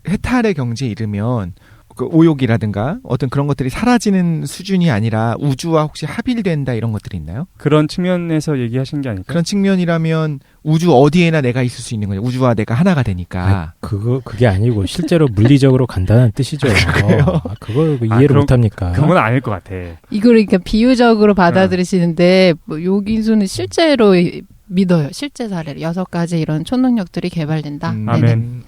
해탈의 경지에 이르면 그 오욕이라든가 어떤 그런 것들이 사라지는 수준이 아니라 우주와 혹시 합일된다 이런 것들이 있나요? 그런 측면에서 얘기하신 게 아닐까요? 그런 측면이라면 우주 어디에나 내가 있을 수 있는 거죠. 우주와 내가 하나가 되니까. 그게 아니고 실제로 물리적으로 간다는 뜻이죠. 그걸 이해를 그럼, 못합니까? 그건 아닐 것 같아. 이걸 그러니까 비유적으로 받아들이시는데 뭐 요긴수는 실제로 믿어요. 실제 사례로 6가지 이런 초능력들이 개발된다. 아멘.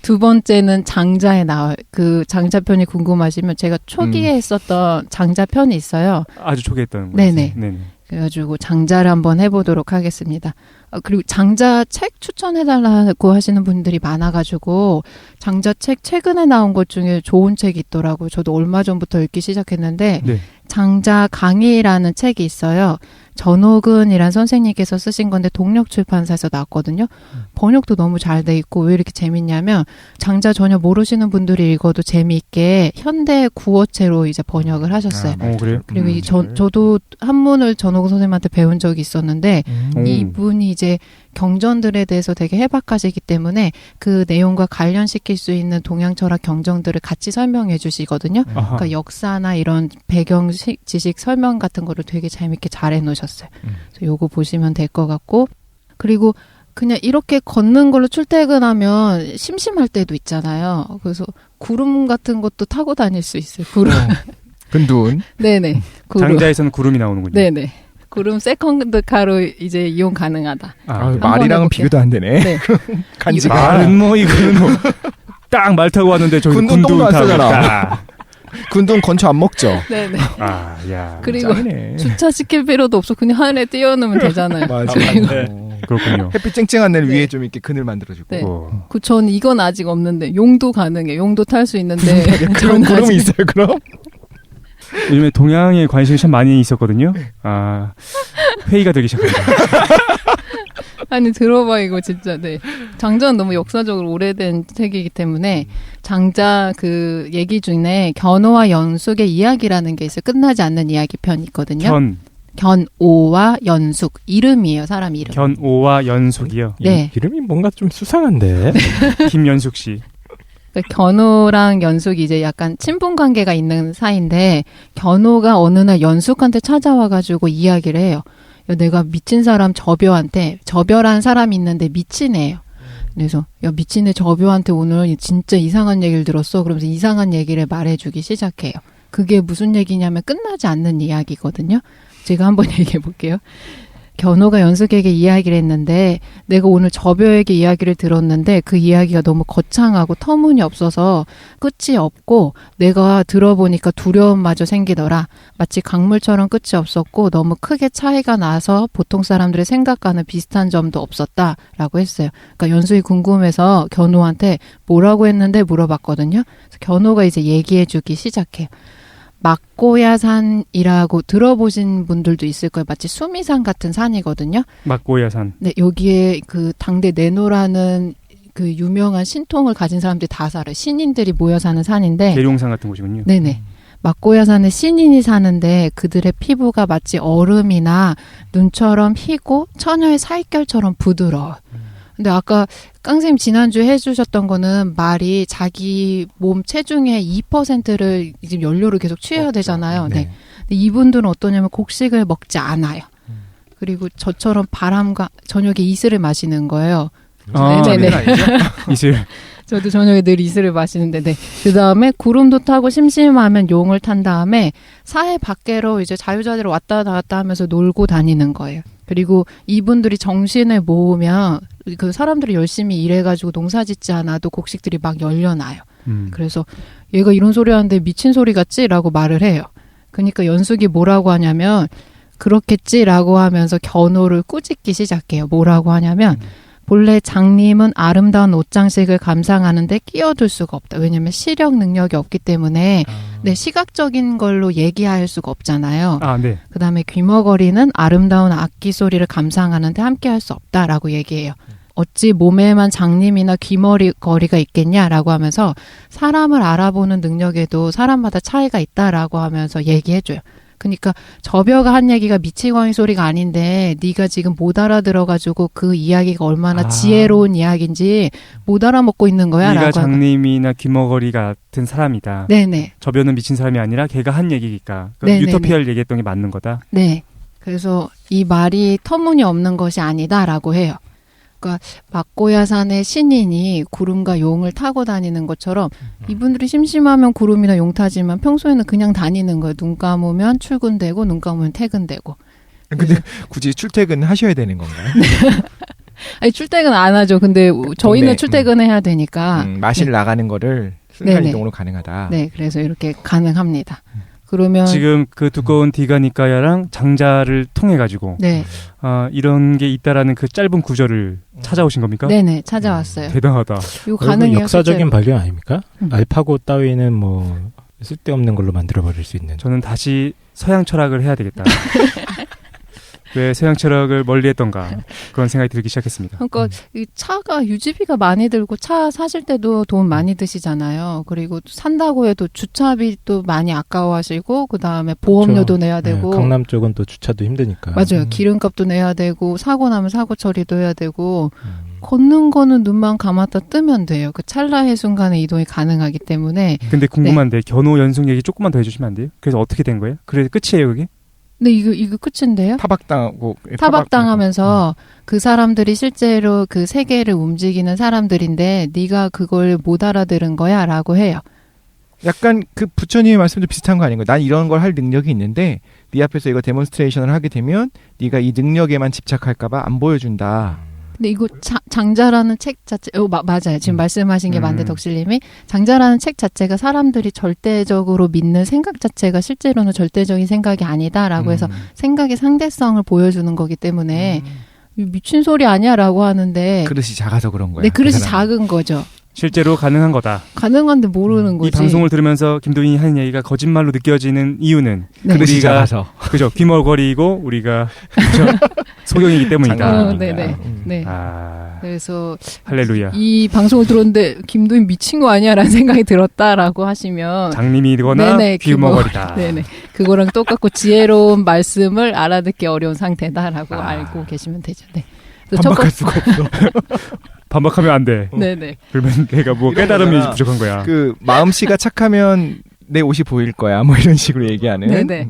두 번째는 장자에 나와요. 그 장자편이 궁금하시면 제가 초기에 했었던 장자편이 있어요. 아주 초기에 했던 거죠. 네네. 네네. 그래가지고 장자를 한번 해보도록 하겠습니다. 그리고 장자 책 추천해달라고 하시는 분들이 많아가지고 장자 책 최근에 나온 것 중에 좋은 책이 있더라고요. 저도 얼마 전부터 읽기 시작했는데 네. 장자 강의라는 책이 있어요. 전호근이란 선생님께서 쓰신 건데 동력출판사에서 나왔거든요. 번역도 너무 잘 돼 있고 왜 이렇게 재밌냐면 장자 전혀 모르시는 분들이 읽어도 재미있게 현대 구어체로 이제 번역을 하셨어요. 그래요? 그리고 저도 한문을 전호근 선생님한테 배운 적이 있었는데 이분이 이제 경전들에 대해서 되게 해박하시기 때문에 그 내용과 관련시킬 수 있는 동양 철학 경전들을 같이 설명해 주시거든요. 그러니까 역사나 이런 배경 지식 설명 같은 거를 되게 재밌게 잘 해놓으셨어요. 그래서 요거 보시면 될 것 같고 그리고 그냥 이렇게 걷는 걸로 출퇴근하면 심심할 때도 있잖아요. 그래서 구름 같은 것도 타고 다닐 수 있어요. 구름. 근둔. 네네. 구름. 장자에서는 구름이 나오는군요. 네네. 구름 세컨드카로 이제 이용 가능하다. 말이랑은 비교도 안 되네. 네. 간지가. 말은 뭐 이거는 뭐 딱 말 타고 왔는데 저기 군돈 안 타고 쓰잖아. 있다. 군돈 건초 안 먹죠. 네네. 야. 그리고 짱이네. 주차시킬 필요도 없어. 그냥 하늘에 띄워놓으면 되잖아요. 맞아. 그렇군요. 햇빛 쨍쨍한 날 위에 좀 이렇게 그늘 만들어주고. 네. 전 이건 아직 없는데 용도 가능해. 용도 탈 수 있는데. 그런 구름이 있어요. 그럼? 요즘에 동양에 관심이 참 많이 있었거든요. 회의가 되기 시작합니다. 아니 들어봐 이거 진짜. 네. 장자는 너무 역사적으로 오래된 책이기 때문에 장자 그 얘기 중에 견오와 연숙의 이야기라는 게 있어요. 끝나지 않는 이야기 편이 있거든요. 견오와 연숙 이름이에요. 사람 이름. 견오와 연숙이요. 네. 이름이 뭔가 좀 수상한데. 김연숙 씨. 그러니까 견오랑 연숙이 이제 약간 친분 관계가 있는 사이인데 견오가 어느 날 연숙한테 찾아와가지고 이야기를 해요. 야, 내가 미친 사람 저별한 사람이 있는데 미친 애예요. 그래서 야 미친 애 저별한테 오늘 진짜 이상한 얘기를 들었어. 그러면서 이상한 얘기를 말해주기 시작해요. 그게 무슨 얘기냐면 끝나지 않는 이야기거든요. 제가 한번 얘기해 볼게요. 견오가 연숙에게 이야기를 했는데 내가 오늘 저별에게 이야기를 들었는데 그 이야기가 너무 거창하고 터무니없어서 끝이 없고 내가 들어보니까 두려움마저 생기더라. 마치 강물처럼 끝이 없었고 너무 크게 차이가 나서 보통 사람들의 생각과는 비슷한 점도 없었다라고 했어요. 그러니까 연숙이 궁금해서 견오한테 뭐라고 했는데 물어봤거든요. 그래서 견오가 이제 얘기해주기 시작해요. 막고야산이라고 들어보신 분들도 있을 거예요. 마치 수미산 같은 산이거든요. 막고야산. 네, 여기에 그 당대 네노라는 그 유명한 신통을 가진 사람들이 다 살아요. 신인들이 모여 사는 산인데. 계룡산 같은 곳이군요. 네네. 막고야산에 신인이 사는데 그들의 피부가 마치 얼음이나 눈처럼 희고 처녀의 살결처럼 부드러워요. 근데 아까 깡쌤 지난주에 해주셨던 거는 말이 자기 몸 체중의 2%를 이제 연료를 계속 취해야 되잖아요. 네. 근데 이분들은 어떠냐면 곡식을 먹지 않아요. 그리고 저처럼 바람과 저녁에 이슬을 마시는 거예요. 네네네. 이슬. 저도 저녁에 늘 이슬을 마시는데, 네. 그 다음에 구름도 타고 심심하면 용을 탄 다음에 사회 밖으로 이제 자유자재로 왔다 갔다 하면서 놀고 다니는 거예요. 그리고 이분들이 정신을 모으면 그 사람들이 열심히 일해가지고 농사 짓지 않아도 곡식들이 막 열려나요. 그래서 얘가 이런 소리 하는데 미친 소리 같지? 라고 말을 해요. 그러니까 연숙이 뭐라고 하냐면 그렇겠지라고 하면서 견호를 꾸짖기 시작해요. 뭐라고 하냐면 본래 장님은 아름다운 옷장식을 감상하는데 끼어들 수가 없다. 왜냐하면 시력 능력이 없기 때문에 네, 시각적인 걸로 얘기할 수가 없잖아요. 네. 그다음에 귀머거리는 아름다운 악기 소리를 감상하는데 함께할 수 없다라고 얘기해요. 어찌 몸에만 장님이나 귀머거리가 있겠냐라고 하면서 사람을 알아보는 능력에도 사람마다 차이가 있다라고 하면서 얘기해줘요. 그러니까 저벼가 한 얘기가 미치광이 소리가 아닌데 네가 지금 못 알아들어가지고 그 이야기가 얼마나 지혜로운 이야기인지 못 알아먹고 있는 거야. 네가 라고 장님이나 귀머거리 같은 사람이다. 네네. 저벼는 미친 사람이 아니라 걔가 한 얘기니까. 네네네. 유토피아를 얘기했던 게 맞는 거다. 네. 그래서 이 말이 터무니없는 것이 아니다라고 해요. 그러니까 막고야산의 신인이 구름과 용을 타고 다니는 것처럼 이분들이 심심하면 구름이나 용 타지만 평소에는 그냥 다니는 거예요. 눈 감으면 출근되고 눈 감으면 퇴근되고. 근데 굳이 출퇴근 하셔야 되는 건가요? 아니 출퇴근 안 하죠. 근데 저희는 네, 출퇴근해야 되니까. 마실 나가는 거를 순간 이동으로 가능하다. 네, 그래서 이렇게 가능합니다. 그러면 지금 그 두꺼운 디가니까야랑 장자를 통해 가지고 네. 이런 게 있다라는 그 짧은 구절을 찾아오신 겁니까? 네네 찾아왔어요. 대단하다. 이거 가능해요. 역사적인 실제로. 발견 아닙니까? 알파고 따위는 뭐 쓸데없는 걸로 만들어 버릴 수 있는. 저는 다시 서양 철학을 해야 되겠다. 왜 서양 철학을 멀리했던가 그런 생각이 들기 시작했습니다. 그러니까 이 차가 유지비가 많이 들고 차 사실 때도 돈 많이 드시잖아요. 그리고 산다고 해도 주차비도 많이 아까워하시고 그 다음에 보험료도 내야 되고. 네, 강남 쪽은 또 주차도 힘드니까. 맞아요. 기름값도 내야 되고 사고 나면 사고 처리도 해야 되고 걷는 거는 눈만 감았다 뜨면 돼요. 그 찰나의 순간에 이동이 가능하기 때문에. 근데 궁금한데 견호 연숙 얘기 조금만 더 해주시면 안 돼요? 그래서 어떻게 된 거예요? 그래 끝이에요 그게? 근데 이거 끝인데요? 타박당하면서 그 사람들이 실제로 그 세계를 움직이는 사람들인데 네가 그걸 못 알아들은 거야 라고 해요. 약간 그 부처님의 말씀도 비슷한 거 아닌가요? 난 이런 걸 할 능력이 있는데 네 앞에서 이거 데몬스트레이션을 하게 되면 네가 이 능력에만 집착할까 봐 안 보여준다. 근데 이거 장자라는 책 자체, 맞아요. 지금 말씀하신 게 맞는데 덕실님이 장자라는 책 자체가 사람들이 절대적으로 믿는 생각 자체가 실제로는 절대적인 생각이 아니다라고 해서 생각의 상대성을 보여주는 거기 때문에 미친 소리 아니야라고 하는데 그릇이 작아서 그런 거야. 네, 그릇이 작은 거죠. 실제로 가능한 거다. 가능한데 모르는 거지. 이 방송을 들으면서 김도인이 하는 얘기가 거짓말로 느껴지는 이유는 네. 그릇이 우리가 작아서. 그죠 귀멀거리고 우리가 소경이기 때문이다. 네네. 네. 그래서 할렐루야. 이 방송을 들었는데 김도인 미친 거 아니야라는 생각이 들었다라고 하시면 장님이거나 귀머거리다. 네네. 그거랑 똑같고 지혜로운 말씀을 알아듣기 어려운 상태다라고 알고 계시면 되죠. 네. 반박할 수가 없어. 반박하면 안 돼. 네네. 그러면 내가 뭐 깨달음이 부족한 거야. 그 마음씨가 착하면 내 옷이 보일 거야. 뭐 이런 식으로 얘기하는. 네네.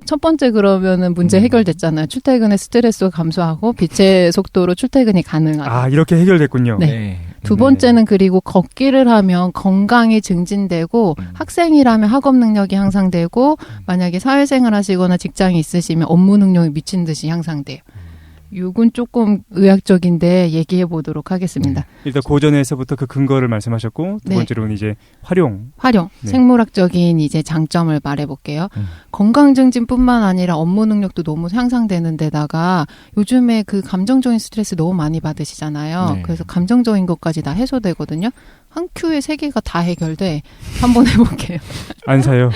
첫 번째 그러면은 문제 해결됐잖아요. 출퇴근의 스트레스가 감소하고 빛의 속도로 출퇴근이 가능하다. 이렇게 해결됐군요. 네. 두 번째는 그리고 걷기를 하면 건강이 증진되고 학생이라면 학업 능력이 향상되고 만약에 사회생활 하시거나 직장이 있으시면 업무 능력이 미친 듯이 향상돼요. 이건 조금 의학적인데 얘기해 보도록 하겠습니다. 일단 고전에서부터 그 근거를 말씀하셨고 두 네. 번째로는 이제 활용. 네. 생물학적인 이제 장점을 말해 볼게요. 건강 증진뿐만 아니라 업무 능력도 너무 향상되는 데다가 요즘에 그 감정적인 스트레스 너무 많이 받으시잖아요. 네. 그래서 감정적인 것까지 다 해소되거든요. 한 큐에 3개가 다 해결돼. 한번 해볼게요. 안 사요.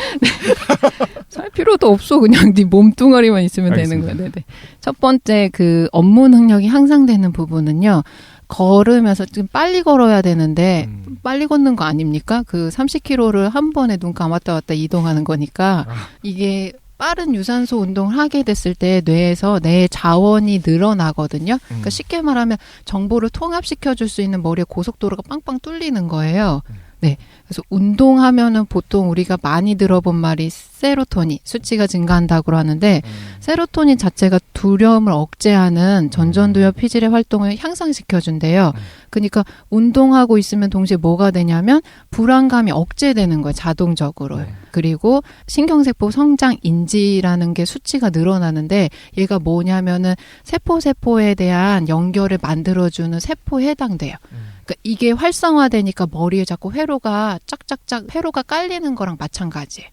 살 필요도 없어. 그냥 네 몸뚱아리만 있으면 알겠습니다. 되는 거야. 네네. 첫 번째 그 업무 능력이 향상되는 부분은요. 걸으면서 지금 빨리 걸어야 되는데 빨리 걷는 거 아닙니까? 그 30km를 한 번에 눈 감았다 왔다 이동하는 거니까 이게 빠른 유산소 운동을 하게 됐을 때 뇌에서 뇌 자원이 늘어나거든요. 그러니까 쉽게 말하면 정보를 통합시켜 줄 수 있는 머리의 고속도로가 빵빵 뚫리는 거예요. 네. 그래서 운동하면은 보통 우리가 많이 들어본 말이 세로토닌 수치가 증가한다고 하는데 세로토닌 자체가 두려움을 억제하는 전전두엽 피질의 활동을 향상시켜 준대요. 그러니까 운동하고 있으면 동시에 뭐가 되냐면 불안감이 억제되는 거예요. 자동적으로. 그리고 신경세포 성장 인지라는 게 수치가 늘어나는데 얘가 뭐냐면은 세포에 대한 연결을 만들어주는 세포에 해당돼요. 그러니까 이게 활성화되니까 머리에 자꾸 회로가 짝짝짝 회로가 깔리는 거랑 마찬가지예요.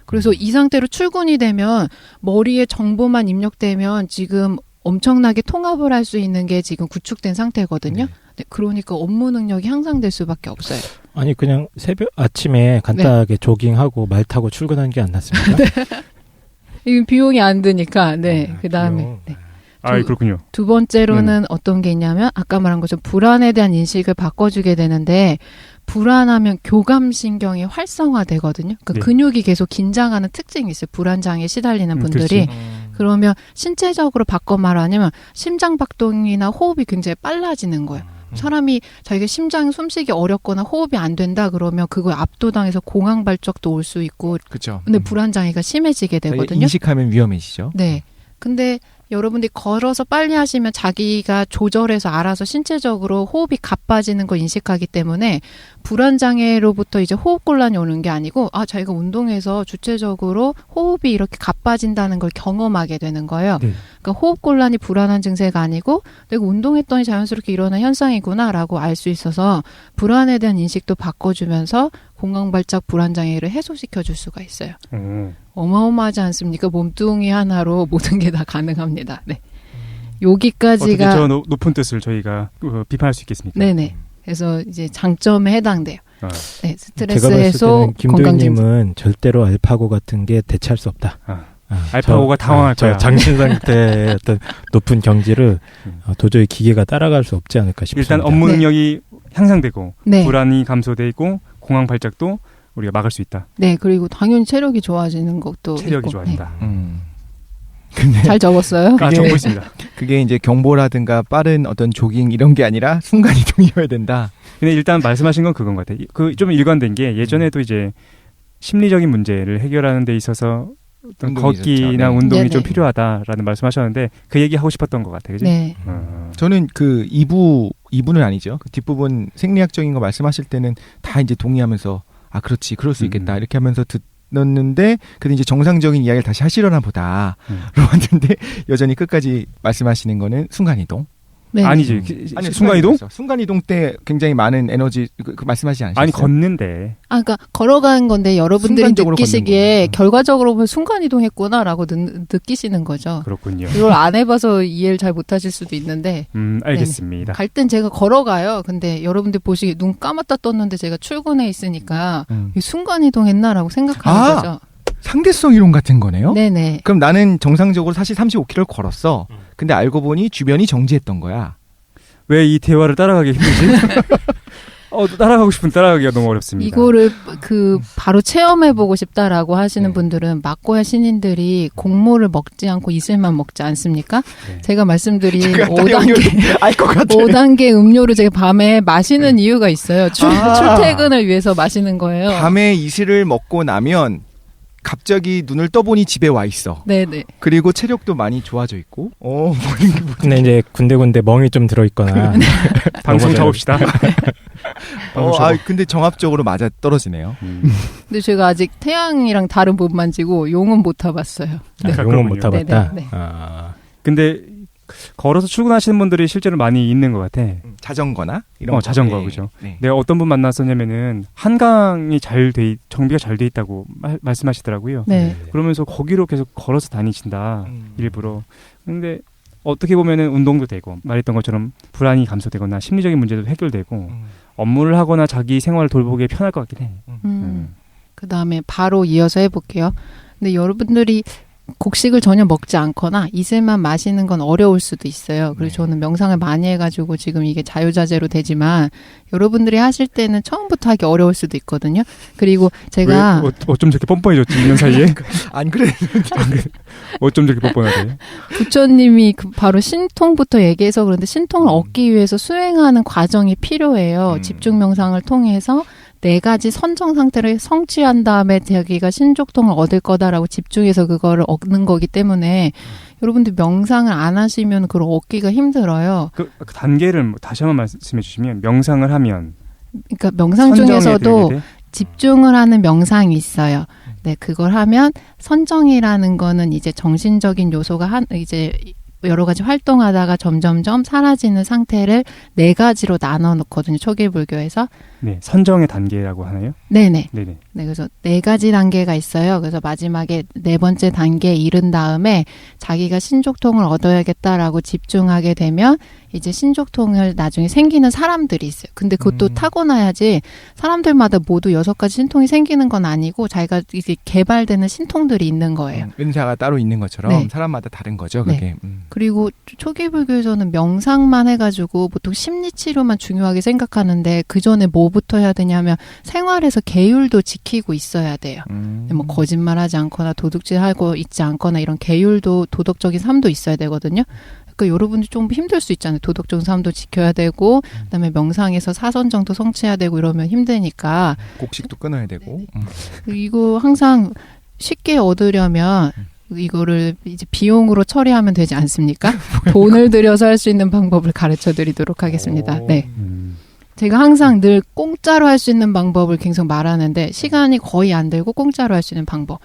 그래서 이 상태로 출근이 되면 머리에 정보만 입력되면 지금 엄청나게 통합을 할 수 있는 게 지금 구축된 상태거든요. 네, 그러니까 업무 능력이 향상될 수밖에 없어요. 아니 그냥 아침에 간단하게 조깅하고 말 타고 출근하는 게 안 낫습니까? 이 비용이 안 드니까. 네. 그다음에 네. 그렇군요. 두 번째로는 어떤 게 있냐면 아까 말한 것처럼 불안에 대한 인식을 바꿔주게 되는데 불안하면 교감신경이 활성화되거든요. 그러니까 네. 근육이 계속 긴장하는 특징이 있어요. 불안장애에 시달리는 분들이. 그러면 신체적으로 바꿔 말하냐면 심장박동이나 호흡이 굉장히 빨라지는 거예요. 사람이 자기가 심장 숨쉬기 어렵거나 호흡이 안 된다 그러면 그걸 압도당해서 공황발작도 올 수 있고. 그렇죠. 근데 불안장애가 심해지게 되거든요. 인식하면 위험해지죠. 네. 근데 여러분들이 걸어서 빨리 하시면 자기가 조절해서 알아서 신체적으로 호흡이 가빠지는 걸 인식하기 때문에 불안장애로부터 이제 호흡곤란이 오는 게 아니고 자기가 운동해서 주체적으로 호흡이 이렇게 가빠진다는 걸 경험하게 되는 거예요. 네. 그러니까 호흡곤란이 불안한 증세가 아니고 내가 운동했더니 자연스럽게 일어난 현상이구나라고 알 수 있어서 불안에 대한 인식도 바꿔주면서 공황발작 불안장애를 해소시켜 줄 수가 있어요. 어마어마하지 않습니까? 몸뚱이 하나로 모든 게 다 가능합니다. 네. 여기까지가 어떻게 저 높은 뜻을 저희가 비판할 수 있겠습니까? 네네. 그래서 이제 장점에 해당돼요. 네, 스트레스 제가 봤을 해소, 때는 김도희님은 절대로 알파고 같은 게 대체할 수 없다. 알파고가 당황할 거야. 저 장신 상태의 어떤 높은 경지를 도저히 기계가 따라갈 수 없지 않을까 싶습니다. 일단 업무 능력이 향상되고 네. 불안이 감소되고 공황 발작도 우리가 막을 수 있다. 네, 그리고 당연히 체력이 좋아지는 것도 체력이 있고. 좋아진다. 근데 잘 적었어요? 적고 있습니다. 그게 이제 경보라든가 빠른 어떤 조깅 이런 게 아니라 순간이동이어야 된다. 근데 일단 말씀하신 건 그건 것 같아요. 그 좀 일관된 게 예전에도 이제 심리적인 문제를 해결하는 데 있어서 어떤 걷기나 네. 운동이 네네. 좀 필요하다라는 말씀하셨는데 그 얘기 하고 싶었던 것 같아요. 그죠? 네. 저는 그 2부는 아니죠. 그 뒷부분 생리학적인 거 말씀하실 때는 다 이제 동의하면서 그렇지, 그럴 수 있겠다 이렇게 하면서 듣는데 근데 이제 정상적인 이야기를 다시 하시려나 보다 로 왔는데 여전히 끝까지 말씀하시는 거는 순간이동. 네. 아니지. 아니, 순간이동? 순간이동 때 굉장히 많은 에너지 그 말씀하시지 않으셨어요? 아니 걷는데. 그러니까 걸어가는 건데 여러분들이 순간적으로 느끼시기에 걷는 결과적으로 보면 순간이동했구나라고 느끼시는 거죠. 그렇군요. 이걸 안 해봐서 이해를 잘 못하실 수도 있는데 알겠습니다. 갈 땐 제가 걸어가요. 근데 여러분들 보시기에 눈 감았다 떴는데 제가 출근해 있으니까 순간이동했나라고 생각하는 거죠. 상대성 이론 같은 거네요? 네네. 그럼 나는 정상적으로 사실 35km를 걸었어. 근데 알고 보니 주변이 정지했던 거야. 왜 이 대화를 따라가기 힘들지? 따라가고 싶은 따라가기가 너무 어렵습니다. 이거를 바로 체험해보고 싶다라고 하시는 분들은 막고야 신인들이 곡물을 먹지 않고 이슬만 먹지 않습니까? 네. 제가 말씀드린 알 것 같아. 5단계 음료를 제가 밤에 마시는 이유가 있어요. 출퇴근을 위해서 마시는 거예요. 밤에 이슬을 먹고 나면 갑자기 눈을 떠보니 집에 와 있어. 네네. 그리고 체력도 많이 좋아져 있고. 근데 이제 군데군데 멍이 좀 들어있거나. 방송 접읍시다. 근데 정합적으로 맞아 떨어지네요. 근데 제가 아직 태양이랑 달은 못 만지고 용은 못 타봤어요. 네. 용은 못 타봤다. 네네. 근데 걸어서 출근하시는 분들이 실제로 많이 있는 것 같아. 자전거나 이런 거. 자전거 네. 그죠. 네. 내가 어떤 분 만났었냐면은 한강이 정비가 잘 돼 있다고 말씀하시더라고요. 네. 그러면서 거기로 계속 걸어서 다니신다 일부러. 근데 어떻게 보면은 운동도 되고 말했던 것처럼 불안이 감소되거나 심리적인 문제도 해결되고 업무를 하거나 자기 생활을 돌보기에 편할 것 같긴 해. 그 다음에 바로 이어서 해볼게요. 근데 여러분들이 곡식을 전혀 먹지 않거나 이슬만 마시는 건 어려울 수도 있어요. 그리고 저는 명상을 많이 해가지고 지금 이게 자유자재로 되지만 여러분들이 하실 때는 처음부터 하기 어려울 수도 있거든요. 그리고 제가 어쩜 저렇게 뻔뻔해졌지 2년 사이에? 안 그래. 어쩜 저렇게 뻔뻔하대? 부처님이 바로 신통부터 얘기해서 그런데 신통을 얻기 위해서 수행하는 과정이 필요해요. 집중 명상을 통해서 4가지 선정 상태를 성취한 다음에 자기가 신족통을 얻을 거다라고 집중해서 그거를 얻는 거기 때문에 여러분들 명상을 안 하시면 그걸 얻기가 힘들어요. 그 단계를 다시 한번 말씀해 주시면 명상을 하면 그러니까 명상 중에서도 집중을 하는 명상이 있어요. 네, 그걸 하면 선정이라는 거는 이제 정신적인 요소가 이제 여러 가지 활동하다가 점점점 사라지는 상태를 4가지로 나눠 놓거든요. 초기 불교에서. 네, 선정의 단계라고 하나요? 네네. 네네. 네, 그래서 4가지 단계가 있어요. 그래서 마지막에 4번째 단계에 이른 다음에 자기가 신족통을 얻어야겠다라고 집중하게 되면 이제 신족통을 나중에 생기는 사람들이 있어요. 근데 그것도 타고나야지 사람들마다 모두 6가지 신통이 생기는 건 아니고 자기가 이제 개발되는 신통들이 있는 거예요. 은사가 따로 있는 것처럼 네. 사람마다 다른 거죠, 그게. 네. 그리고 초기 불교에서는 명상만 해가지고 보통 심리치료만 중요하게 생각하는데 그 전에 뭐부터 해야 되냐면 생활에서 계율도 지키고 있어야 돼요. 뭐 거짓말하지 않거나 도둑질하고 있지 않거나 이런 계율도 도덕적인 삶도 있어야 되거든요. 그러니까 여러분들 좀 힘들 수 있잖아요. 도덕적인 삶도 지켜야 되고 그다음에 명상에서 사선정도 성취해야 되고 이러면 힘드니까 곡식도 끊어야 되고. 이거 항상 쉽게 얻으려면 이거를 이제 비용으로 처리하면 되지 않습니까? 돈을 들여서 할 수 있는 방법을 가르쳐 드리도록 하겠습니다. 네. 제가 항상 늘 공짜로 할 수 있는 방법을 계속 말하는데 시간이 거의 안 들고 공짜로 할 수 있는 방법.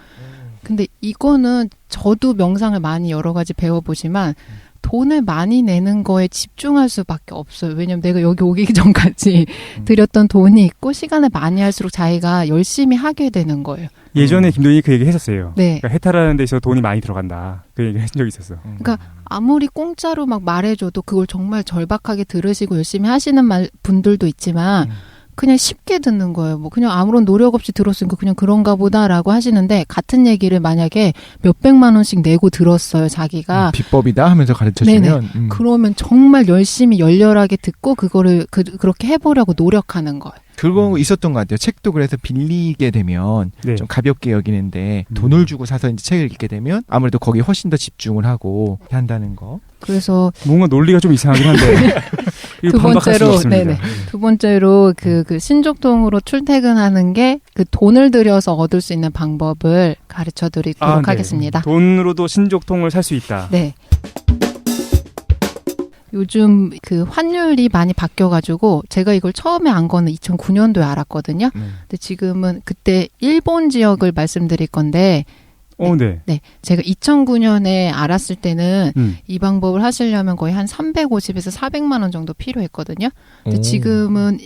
근데 이거는 저도 명상을 많이 여러 가지 배워보지만 돈을 많이 내는 거에 집중할 수밖에 없어요. 왜냐면 내가 여기 오기 전까지 들였던 돈이 있고 시간을 많이 할수록 자기가 열심히 하게 되는 거예요. 예전에 김도인이 그 얘기 했었어요. 네. 그러니까 해탈하는 데 있어서 돈이 많이 들어간다. 그 얘기를 한 적이 있었어. 그러니까 아무리 공짜로 막 말해줘도 그걸 정말 절박하게 들으시고 열심히 하시는 분들도 있지만 그냥 쉽게 듣는 거예요. 뭐 그냥 아무런 노력 없이 들었으니까 그냥 그런가 보다라고 하시는데 같은 얘기를 만약에 몇백만 원씩 내고 들었어요. 자기가. 비법이다 하면서 가르쳐주면. 그러면 정말 열심히 열렬하게 듣고 그거를 그렇게 해보려고 노력하는 거예요. 그거 있었던 것 같아요. 책도 그래서 빌리게 되면 네. 좀 가볍게 여기는데 돈을 주고 사서 이제 책을 읽게 되면 아무래도 거기에 훨씬 더 집중을 하고 한다는 거. 그래서 뭔가 논리가 좀 이상하긴 한데 두 번째로 두 번째로 그 신족통으로 출퇴근하는 게 그 돈을 들여서 얻을 수 있는 방법을 가르쳐 드리도록 하겠습니다. 돈으로도 신족통을 살 수 있다. 네. 요즘 그 환율이 많이 바뀌어가지고 제가 이걸 처음에 안 거는 2009년도에 알았거든요. 근데 지금은 그때 일본 지역을 말씀드릴 건데 네. 제가 2009년에 알았을 때는 이 방법을 하시려면 거의 한 350에서 400만 원 정도 필요했거든요. 근데 지금은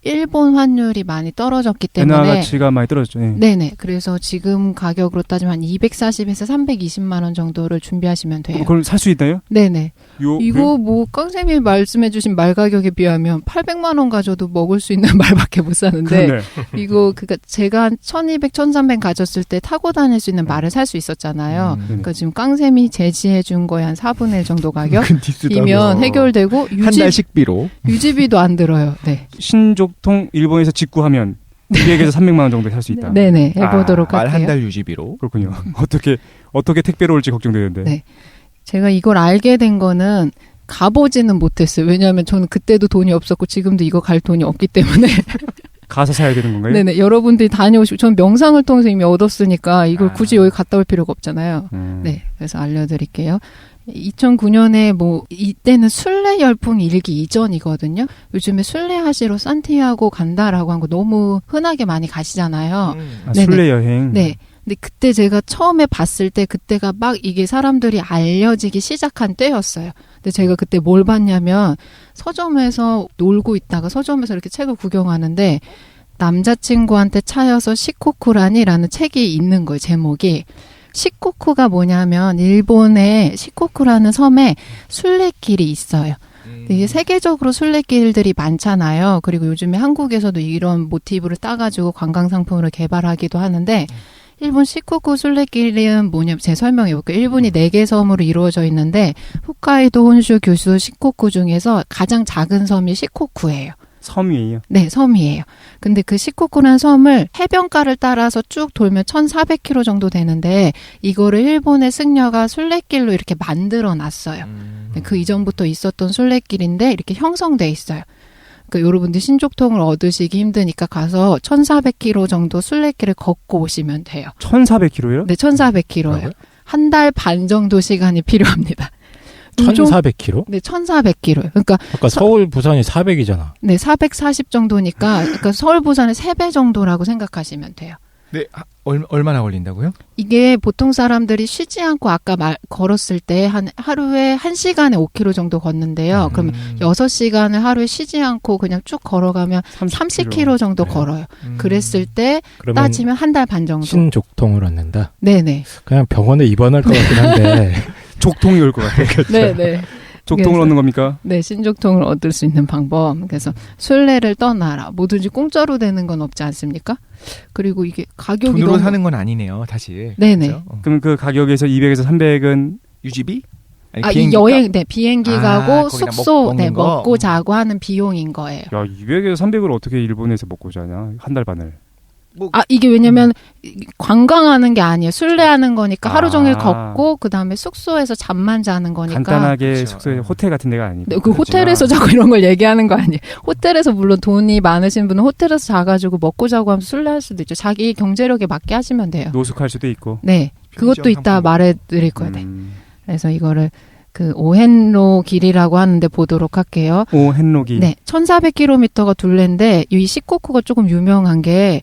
일본 환율이 많이 떨어졌기 때문에 엔화 가치가 많이 떨어졌죠. 네. 네네. 그래서 지금 가격으로 따지면 한 240에서 320만 원 정도를 준비하시면 돼요. 그걸 살 수 있나요? 네네. 이거 뭐 깡쌤이 말씀해주신 말 가격에 비하면 800만 원 가져도 먹을 수 있는 말밖에 못 사는데 그러네. 이거 그러니까 제가 한 1200, 1300 가졌을 때 타고 다닐 수 있는 말을 살 수 있었잖아요. 그러니까 지금 깡쌤이 제시해준 거에 한 4분의 1 정도 가격이면 해결되고 한 달 식비로 유지비도 안 들어요. 네. 신족통 일본에서 직구하면 200에서 300만 원 정도에 살 수 있다. 네네. 해보도록 할게요. 말 한 달 유지비로. 그렇군요. 어떻게 택배로 올지 걱정되는데. 네. 제가 이걸 알게 된 거는 가보지는 못했어요. 왜냐하면 저는 그때도 돈이 없었고 지금도 이거 갈 돈이 없기 때문에. 가서 사야 되는 건가요? 네네. 여러분들이 다녀오시고 전 명상을 통해서 이미 얻었으니까 이걸 굳이 여기 갔다 올 필요가 없잖아요. 네. 그래서 알려드릴게요. 2009년에 뭐 이때는 순례 열풍이 일기 이전이거든요. 요즘에 순례 하시러 산티아고 간다라고 한 거 너무 흔하게 많이 가시잖아요. 순례 여행. 네. 근데 그때 제가 처음에 봤을 때 그때가 막 이게 사람들이 알려지기 시작한 때였어요. 근데 제가 그때 뭘 봤냐면 서점에서 놀고 있다가 서점에서 이렇게 책을 구경하는데 남자친구한테 차여서 시코쿠라니라는 책이 있는 거예요. 제목이. 시코쿠가 뭐냐면 일본의 시코쿠라는 섬에 순례길이 있어요. 이게 세계적으로 순례길들이 많잖아요. 그리고 요즘에 한국에서도 이런 모티브를 따가지고 관광상품으로 개발하기도 하는데 일본 시코쿠 순례길은 뭐냐면 제가 설명해 볼게요. 일본이 4개 섬으로 이루어져 있는데 홋카이도, 혼슈, 규슈, 시코쿠 중에서 가장 작은 섬이 시코쿠예요. 섬이에요? 네, 섬이에요. 근데 그 시코쿠라는 섬을 해변가를 따라서 쭉 돌면 1,400km 정도 되는데 이거를 일본의 승려가 순례길로 이렇게 만들어 놨어요. 그 이전부터 있었던 순례길인데 이렇게 형성돼 있어요. 그러니까 여러분들 신족통을 얻으시기 힘드니까 가서 1,400km 정도 순례길을 걷고 오시면 돼요. 1,400km요? 네, 1,400km예요. 한 달 반 정도 시간이 필요합니다. 1,400km? 네, 1,400km. 그러니까 아까 서울, 부산이 400이잖아. 네, 440 정도니까 그러니까 서울, 부산의 3배 정도라고 생각하시면 돼요. 네, 얼마나 걸린다고요? 이게 보통 사람들이 쉬지 않고 아까 걸었을 때 하루에 1시간에 5km 정도 걷는데요. 그러면 6시간을 하루에 쉬지 않고 그냥 쭉 걸어가면 30km 정도 걸어요. 그랬을 때 따지면 한 달 반 정도. 신족통을 얻는다? 네네. 그냥 병원에 입원할 것 같긴 한데. 족통이 올 것 같아요. 네네. 족통을 얻는 겁니까? 네, 신족통을 얻을 수 있는 방법. 그래서 순례를 떠나라. 뭐든지 공짜로 되는 건 없지 않습니까? 그리고 이게 가격이 돈으로 사는 건 아니네요, 사실. 네네. 그렇죠? 그럼 그 가격에서 200에서 300은 유지비? 이 여행, 네, 비행기 가고 거기다 숙소, 먹는 거? 먹고 자고 하는 비용인 거예요. 야, 200에서 300을 어떻게 일본에서 먹고 자냐? 한 달 반을. 이게 왜냐면 관광하는 게 아니에요. 순례하는 거니까 하루 종일 걷고 그 다음에 숙소에서 잠만 자는 거니까. 간단하게 그렇죠. 숙소에 호텔 같은 데가 아니고. 네, 그 호텔에서 자고 이런 걸 얘기하는 거 아니에요. 호텔에서 물론 돈이 많으신 분은 호텔에서 자가지고 먹고 자고 하면서 순례할 수도 있죠. 자기 경제력에 맞게 하시면 돼요. 노숙할 수도 있고. 네, 그것도 이따 말해드릴 거예요. 네. 음. 그래서 이거를 그 오헨로 길이라고 하는데 보도록 할게요. 오헨로기. 네, 1,400km가 둘레인데 이 시코쿠가 조금 유명한 게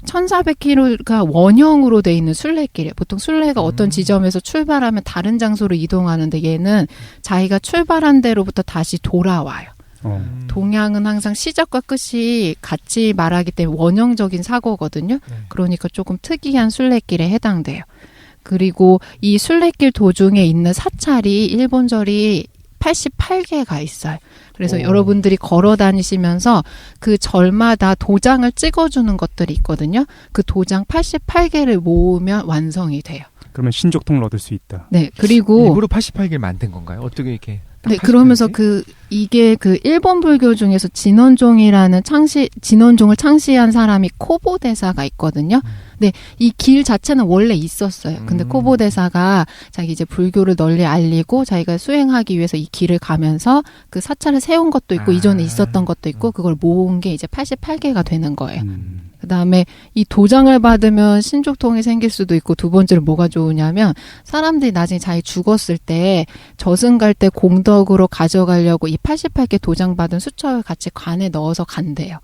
1,400km가 원형으로 돼 있는 순례길이에요. 보통 순례가 어떤 지점에서 출발하면 다른 장소로 이동하는데 얘는 자기가 출발한 데로부터 다시 돌아와요. 동양은 항상 시작과 끝이 같이 말하기 때문에 원형적인 사고거든요. 그러니까 조금 특이한 순례길에 해당돼요. 그리고 이 순례길 도중에 있는 사찰이 일본절이 88개가 있어요. 그래서 여러분들이 걸어 다니시면서 그 절마다 도장을 찍어주는 것들이 있거든요. 그 도장 88개를 모으면 완성이 돼요. 그러면 신족통을 얻을 수 있다. 네, 그리고 일부러 88개를 만든 건가요? 어떻게 이렇게? 네, 그러면서 이게 일본 불교 중에서 진원종이라는 진원종을 창시한 사람이 코보 대사가 있거든요. 네, 이 길 자체는 원래 있었어요. 근데 코보 대사가 자기 이제 불교를 널리 알리고 자기가 수행하기 위해서 이 길을 가면서 그 사찰을 세운 것도 있고 이전에 있었던 것도 있고 그걸 모은 게 이제 88개가 되는 거예요. 그다음에 이 도장을 받으면 신족통이 생길 수도 있고 두 번째로 뭐가 좋으냐면 사람들이 나중에 자기 죽었을 때 저승 갈 때 공덕으로 가져가려고 이 88개 도장 받은 수첩을 같이 관에 넣어서 간대요.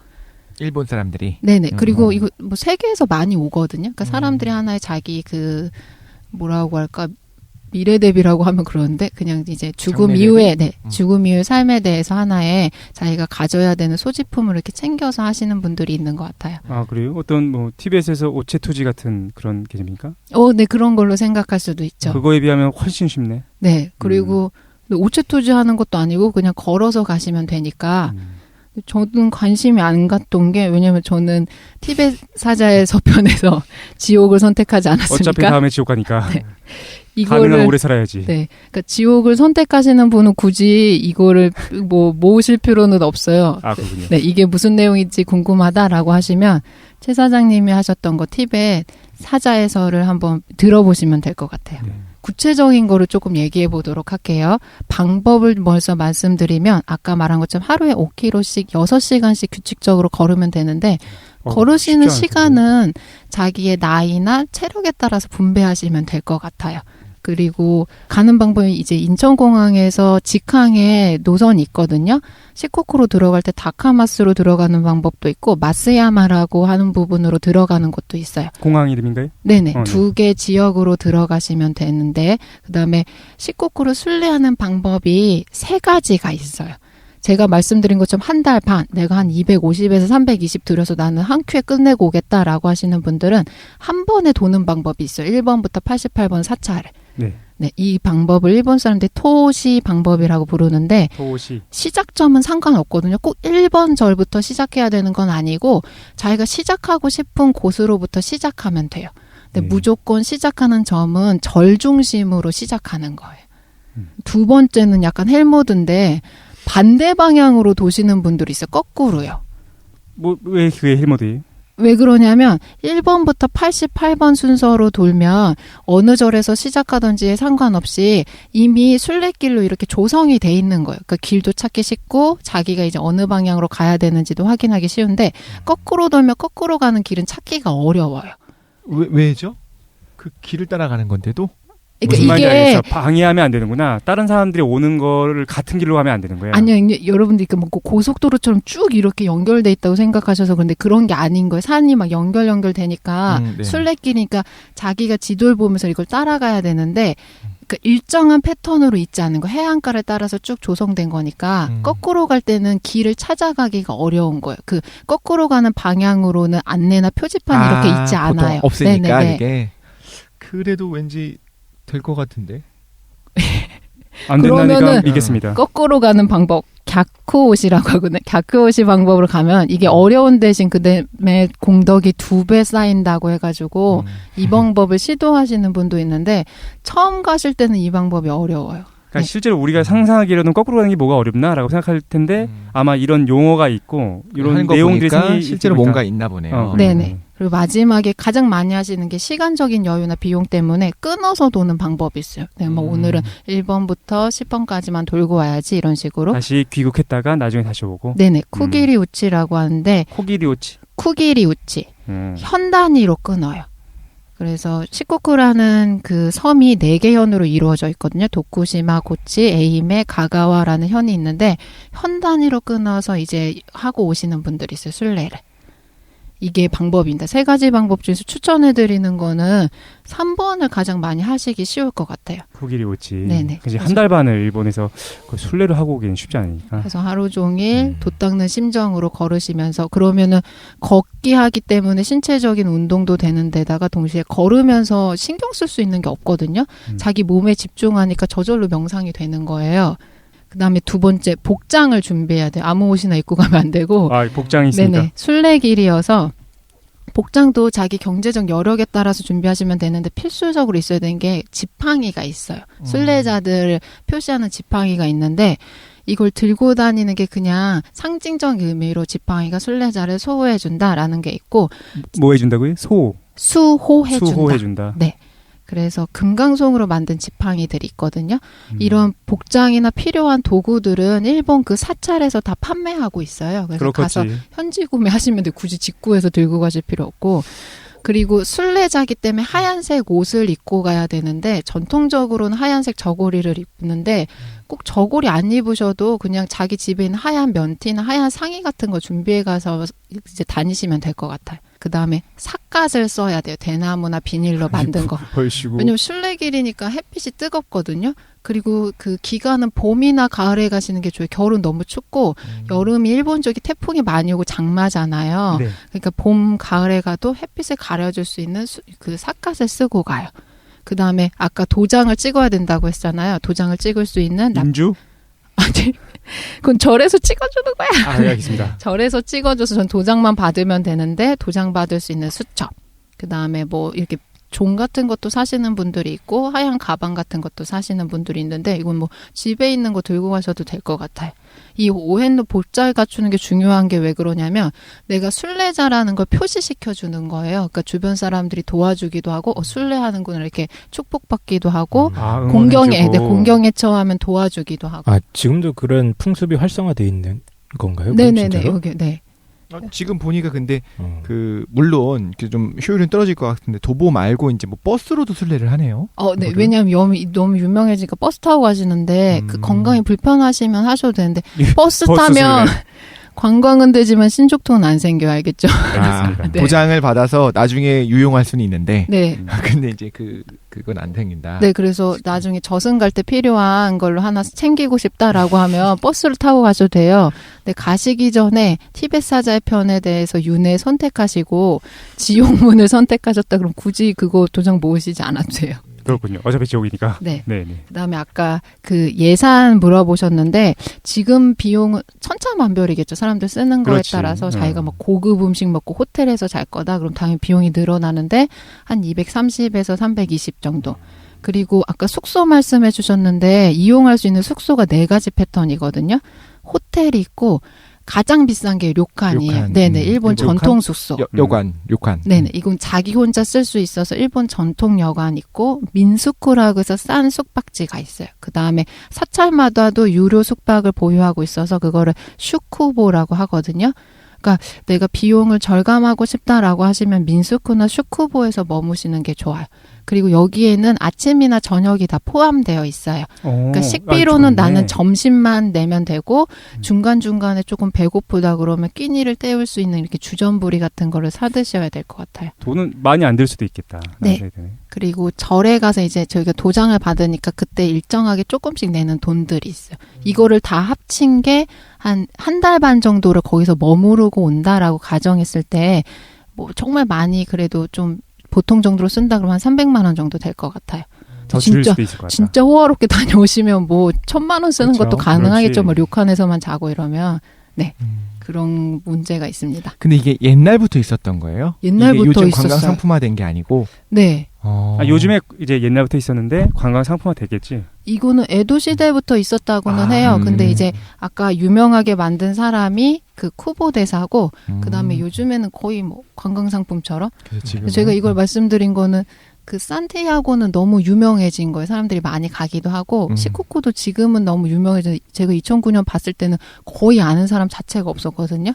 일본 사람들이. 네네. 그리고 이거 뭐 세계에서 많이 오거든요. 그러니까 사람들이 하나의 자기 뭐라고 할까 미래 대비라고 하면 그러는데 그냥 이제 죽음 이후에 죽음 이후의 삶에 대해서 하나의 자기가 가져야 되는 소지품을 이렇게 챙겨서 하시는 분들이 있는 것 같아요. 아, 그래요? 어떤 티벳에서 오체투지 같은 그런 개념입니까? 네, 그런 걸로 생각할 수도 있죠. 그거에 비하면 훨씬 쉽네. 네, 그리고 오체투지 하는 것도 아니고 그냥 걸어서 가시면 되니까 저는 관심이 안 갔던 게 왜냐면 저는 티벳 사자의 서편에서 지옥을 선택하지 않았습니까? 어차피 다음에 지옥 가니까. 네. 가능한 오래 살아야지. 네, 그러니까 지옥을 선택하시는 분은 굳이 이거를 모으실 필요는 없어요. 아, 그렇군요. 네, 이게 무슨 내용인지 궁금하다라고 하시면 최 사장님이 하셨던 거 티벳 사자에서를 한번 들어보시면 될 것 같아요. 네. 구체적인 거를 조금 얘기해 보도록 할게요. 방법을 먼저 말씀드리면 아까 말한 것처럼 하루에 5km씩 6시간씩 규칙적으로 걸으면 되는데 걸으시는 시간은 자기의 나이나 체력에 따라서 분배하시면 될 것 같아요. 그리고 가는 방법이 이제 인천공항에서 직항에 노선이 있거든요. 시코쿠로 들어갈 때 다카마스로 들어가는 방법도 있고 마스야마라고 하는 부분으로 들어가는 곳도 있어요. 공항 이름인가요? 네네. 2개 지역으로 들어가시면 되는데 그다음에 시코쿠를 순례하는 방법이 3가지가 있어요. 제가 말씀드린 것처럼 한 달 반, 내가 한 250에서 320 들여서 나는 한 큐에 끝내고 오겠다라고 하시는 분들은 한 번에 도는 방법이 있어요. 1번부터 88번 사찰을. 네, 이 방법을 일본 사람들이 토시 방법이라고 부르는데 토시. 시작점은 상관없거든요. 꼭 1번 절부터 시작해야 되는 건 아니고 자기가 시작하고 싶은 곳으로부터 시작하면 돼요. 근데 무조건 시작하는 점은 절 중심으로 시작하는 거예요. 두 번째는 약간 헬모드인데 반대 방향으로 도시는 분들이 있어요. 거꾸로요. 뭐 왜 그게 헬모드예요? 왜 그러냐면 1번부터 88번 순서로 돌면 어느 절에서 시작하든지에 상관없이 이미 순례길로 이렇게 조성이 돼 있는 거예요. 그러니까 길도 찾기 쉽고 자기가 이제 어느 방향으로 가야 되는지도 확인하기 쉬운데 거꾸로 돌면 거꾸로 가는 길은 찾기가 어려워요. 왜죠? 그 길을 따라가는 건데도? 그러니까 무슨 말인지 이게 알겠어. 방해하면 안 되는구나. 다른 사람들이 오는 거를 같은 길로 가면 안 되는 거야. 아니요, 여러분들이 뭐 고속도로처럼 쭉 이렇게 연결돼 있다고 생각하셔서 그런데 그런 게 아닌 거예요. 산이 막 연결되니까 네. 순례길이니까 자기가 지도를 보면서 이걸 따라가야 되는데 그 일정한 패턴으로 있지 않은 거 해안가를 따라서 쭉 조성된 거니까 거꾸로 갈 때는 길을 찾아가기가 어려운 거예요. 그 거꾸로 가는 방향으로는 안내나 표지판이 이렇게 있지 않아요. 없으니까 네네네. 이게 그래도 왠지 될 것 같은데. 안 된다니까 그러면은 믿겠습니다. 거꾸로 가는 방법 갸크옷이라고 하거든요. 갸크옷이 방법으로 가면 이게 어려운 대신 그다음에 공덕이 2배 쌓인다고 해가지고 이 방법을 시도하시는 분도 있는데 처음 가실 때는 이 방법이 어려워요. 그러니까 실제로 우리가 상상하기로는 거꾸로 가는 게 뭐가 어렵나라고 생각할 텐데 아마 이런 용어가 있고 이런 내용들이 실제로 뭔가 있나 보네요. 네네. 그리고 마지막에 가장 많이 하시는 게 시간적인 여유나 비용 때문에 끊어서 도는 방법이 있어요. 네, 뭐 오늘은 1번부터 10번까지만 돌고 와야지 이런 식으로. 다시 귀국했다가 나중에 다시 오고. 네네. 쿠기리 우치라고 하는데 코기리 오치. 쿠기리 우치. 현 단위로 끊어요. 그래서 시코쿠라는 그 섬이 4개 현으로 이루어져 있거든요. 도쿠시마, 고치, 에이메, 가가와라는 현이 있는데 현 단위로 끊어서 이제 하고 오시는 분들이 있어요. 순례를. 이게 방법입니다. 3가지 방법 중에서 추천해드리는 거는 3번을 가장 많이 하시기 쉬울 것 같아요. 코기리 오치. 네네. 그치, 한 달 반을 일본에서 순례를 하고 오기는 쉽지 않으니까. 그래서 하루 종일 돛닦는 심정으로 걸으시면서 그러면은 걷기 하기 때문에 신체적인 운동도 되는 데다가 동시에 걸으면서 신경 쓸 수 있는 게 없거든요. 자기 몸에 집중하니까 저절로 명상이 되는 거예요. 그다음에 2번째 복장을 준비해야 돼요. 아무 옷이나 입고 가면 안 되고. 아, 복장이 있으니까. 네네. 순례길이어서 복장도 자기 경제적 여력에 따라서 준비하시면 되는데 필수적으로 있어야 되는 게 지팡이가 있어요. 순례자들 표시하는 지팡이가 있는데 이걸 들고 다니는 게 그냥 상징적 의미로 지팡이가 순례자를 소호해준다라는 게 있고. 뭐 해준다고요? 수호해준다. 수호해준다. 네. 그래서 금강송으로 만든 지팡이들이 있거든요. 이런 복장이나 필요한 도구들은 일본 그 사찰에서 다 판매하고 있어요. 그래서 그렇겠지. 가서 현지 구매하시면 돼. 굳이 직구해서 들고 가실 필요 없고. 그리고 순례자기 때문에 하얀색 옷을 입고 가야 되는데 전통적으로는 하얀색 저고리를 입는데 꼭 저고리 안 입으셔도 그냥 자기 집에 있는 하얀 면티나 하얀 상의 같은 거 준비해 가서 이제 다니시면 될 것 같아요. 그 다음에 삿갓을 써야 돼요. 대나무나 비닐로 만든 거. 벌시고. 왜냐면 순례길이니까 햇빛이 뜨겁거든요. 그리고 그 기간은 봄이나 가을에 가시는 게 좋아요. 겨울은 너무 춥고 여름이 일본 쪽이 태풍이 많이 오고 장마잖아요. 네. 그러니까 봄, 가을에 가도 햇빛을 가려줄 수 있는 그 삿갓을 쓰고 가요. 그 다음에 아까 도장을 찍어야 된다고 했잖아요. 도장을 찍을 수 있는 인주? 아니, 그건 절에서 찍어주는 거야. 아, 네, 알겠습니다. 절에서 찍어줘서 전 도장만 받으면 되는데 도장 받을 수 있는 수첩. 그 다음에 뭐 이렇게 종 같은 것도 사시는 분들이 있고 하얀 가방 같은 것도 사시는 분들이 있는데 이건 뭐 집에 있는 거 들고 가셔도 될 것 같아요. 이 오헨노 볼자를 갖추는 게 중요한 게 왜 그러냐면 내가 순례자라는 걸 표시시켜주는 거예요. 그러니까 주변 사람들이 도와주기도 하고 순례하는구나 이렇게 축복받기도 하고 공경에 처하면 도와주기도 하고. 아, 지금도 그런 풍습이 활성화되어 있는 건가요? 네네네. 여기, 네. 지금 보니까 근데 그 물론 좀 효율은 떨어질 것 같은데 도보 말고 이제 뭐 버스로도 순례를 하네요. 네. 왜냐하면 너무 유명해지니까 버스 타고 가시는데 그 건강이 불편하시면 하셔도 되는데 버스 타면 관광은 되지만 신족통은 안 생겨요. 알겠죠? 아, 네. 도장을 받아서 나중에 유용할 수는 있는데. 네. 근데 이제 그건 안 생긴다. 네, 그래서 나중에 저승 갈 때 필요한 걸로 하나 챙기고 싶다라고 하면 버스를 타고 가셔도 돼요. 근데 가시기 전에 티벳 사자의 편에 대해서 윤회 선택하시고 지옥문을 선택하셨다 그럼 굳이 그거 도장 모으시지 않아도 돼요. 그렇군요. 어차피 지옥이니까. 네. 네네. 그다음에 아까 그 예산 물어보셨는데 지금 비용은 천차만별이겠죠. 사람들 쓰는 거에 그렇지. 따라서 자기가 뭐 고급 음식 먹고 호텔에서 잘 거다. 그럼 당연히 비용이 늘어나는데 한 230에서 320 정도. 그리고 아까 숙소 말씀해 주셨는데 이용할 수 있는 숙소가 4가지 패턴이거든요. 호텔이 있고 가장 비싼 게 료칸이에요. 료칸. 네네. 일본 료칸? 전통 숙소. 여관, 료칸. 네네. 이건 자기 혼자 쓸 수 있어서 일본 전통 여관 있고 민스쿠라고 해서 싼 숙박지가 있어요. 그 다음에 사찰마다도 유료 숙박을 보유하고 있어서 그거를 슈쿠보라고 하거든요. 그러니까 내가 비용을 절감하고 싶다라고 하시면 민스쿠나 슈쿠보에서 머무시는 게 좋아요. 그리고 여기에는 아침이나 저녁이 다 포함되어 있어요. 그러니까 식비로는 나는 점심만 내면 되고 중간중간에 조금 배고프다 그러면 끼니를 때울 수 있는 이렇게 주전부리 같은 거를 사드셔야 될 것 같아요. 돈은 많이 안 들 수도 있겠다. 네. 그리고 절에 가서 이제 저희가 도장을 받으니까 그때 일정하게 조금씩 내는 돈들이 있어요. 이거를 다 합친 게 한 달 반 정도를 거기서 머무르고 온다라고 가정했을 때 뭐 정말 많이 그래도 좀 보통 정도로 쓴다 그러면 한 300만 원 정도 될 것 같아요. 더 줄일 수도 있을 것 같다. 진짜 호화롭게 다녀오시면 뭐 1,000만 원 쓰는 그렇죠. 것도 가능하겠죠. 그렇지. 뭐 료칸에서만 자고 이러면. 네. 그런 문제가 있습니다. 근데 이게 옛날부터 있었던 거예요? 옛날부터 이게 요즘 있었어요. 관광 상품화된 게 아니고? 네. 요즘에 이제 옛날부터 있었는데 관광 상품화 됐겠지. 이거는 에도 시대부터 있었다고는 해요. 근데 이제 아까 유명하게 만든 사람이 그 쿠보 대사고 그다음에 요즘에는 거의 뭐 관광 상품처럼. 제가 이걸 말씀드린 거는 그 산티아고는 너무 유명해진 거예요. 사람들이 많이 가기도 하고 시코쿠도 지금은 너무 유명해져. 제가 2009년 봤을 때는 거의 아는 사람 자체가 없었거든요.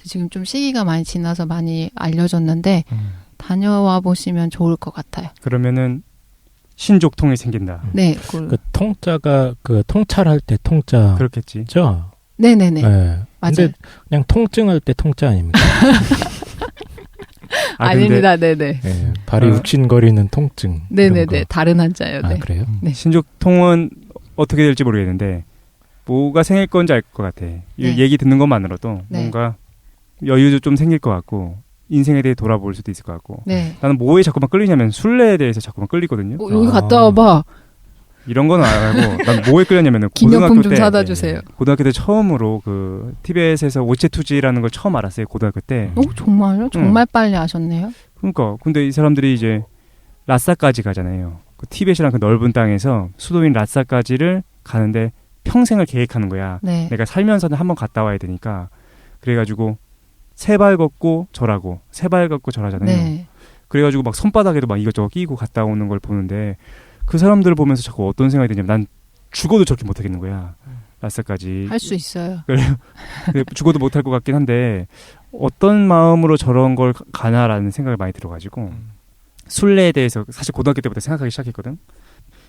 지금 좀 시기가 많이 지나서 많이 알려졌는데 다녀와 보시면 좋을 것 같아요. 그러면은 신족통이 생긴다. 네. 그 통자가 그 통찰할 때 통자. 그렇겠지. 죠? 네네네. 네. 맞아요. 근데 그냥 통증할 때 통자 아닙니까? 아닙니다. 네네. 네, 발이 욱신거리는 통증. 네네네. 다른 한자예요. 네. 아, 그래요? 네. 신족통은 어떻게 될지 모르겠는데 뭐가 생길 건지 알 것 같아. 이 얘기 듣는 것만으로도 네. 뭔가 여유도 좀 생길 것 같고 인생에 대해 돌아볼 수도 있을 것 같고. 네. 나는 뭐에 자꾸만 끌리냐면 술래에 대해서 자꾸만 끌리거든요. 여기 갔다 와봐. 이런 거는 안 하고 난 뭐에 끌렸냐면은 기념품 고등학교 좀 때 사다 주세요. 고등학교 때 처음으로 그 티벳에서 오체투지라는 걸 처음 알았어요. 고등학교 때. 정말요? 정말 빨리 아셨네요. 그러니까 근데 이 사람들이 이제 라싸까지 가잖아요. 그 티벳이랑 그 넓은 땅에서 수도인 라싸까지를 가는데 평생을 계획하는 거야. 네. 내가 살면서는 한번 갔다 와야 되니까. 그래가지고 세 발 걷고 절하고 세 발 걷고 절하잖아요. 네. 그래가지고 막 손바닥에도 막 이것저것 끼고 갔다 오는 걸 보는데 그 사람들을 보면서 자꾸 어떤 생각이 드냐면 난 죽어도 저렇게 못하겠는 거야. 라싸까지. 할 수 있어요. 그래요. 죽어도 못할 것 같긴 한데 어떤 마음으로 저런 걸 가나라는 생각이 많이 들어가지고 술래에 대해서 사실 고등학교 때부터 생각하기 시작했거든.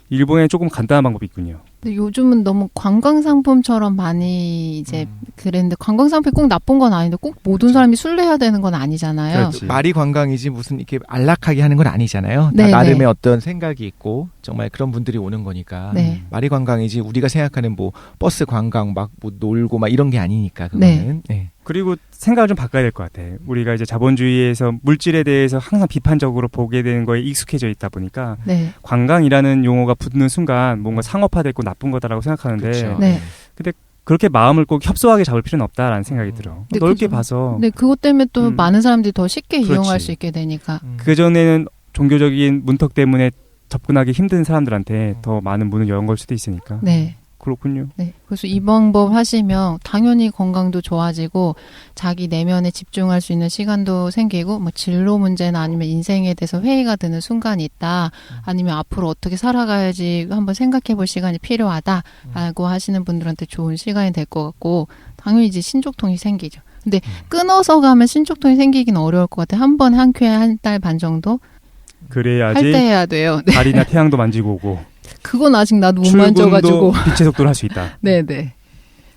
일본에 조금 간단한 방법이 있군요. 근데 요즘은 너무 관광 상품처럼 많이 이제 그랬는데 관광 상품이 꼭 나쁜 건 아닌데 꼭 모든 사람이 술래해야 되는 건 아니잖아요. 그렇지. 말이 관광이지 무슨 이렇게 안락하게 하는 건 아니잖아요. 네, 나름의 네. 어떤 생각이 있고 정말 그런 분들이 오는 거니까 네. 말이 관광이지 우리가 생각하는 뭐 버스 관광 막 뭐 놀고 막 이런 게 아니니까 그거는. 네. 그리고 생각을 좀 바꿔야 될 것 같아. 우리가 이제 자본주의에서 물질에 대해서 항상 비판적으로 보게 되는 거에 익숙해져 있다 보니까 네. 관광이라는 용어가 붙는 순간 뭔가 상업화됐고 나쁜 거다라고 생각하는데 그렇죠. 네. 근데 그렇게 마음을 꼭 협소하게 잡을 필요는 없다라는 생각이 들어. 네, 넓게 그죠. 봐서 네, 그것 때문에 또 많은 사람들이 더 쉽게 그렇지. 이용할 수 있게 되니까. 그전에는 종교적인 문턱 때문에 접근하기 힘든 사람들한테 더 많은 문을 연 걸 수도 있으니까. 네. 그렇군요. 네. 그래서 이 방법 하시면 당연히 건강도 좋아지고 자기 내면에 집중할 수 있는 시간도 생기고 뭐 진로 문제나 아니면 인생에 대해서 회의가 드는 순간이 있다. 아니면 앞으로 어떻게 살아가야지 한번 생각해 볼 시간이 필요하다라고 하시는 분들한테 좋은 시간이 될 것 같고 당연히 이제 신족통이 생기죠. 근데 끊어서 가면 신족통이 생기긴 어려울 것 같아요. 한 번 한 큐에 한 달 반 정도 그래야지 할 때 해야 돼요. 네. 달이나 태양도 만지고 오고 그건 아직 나도 못 출근도 만져가지고. 빛의 속도로 할 수 있다. 네네.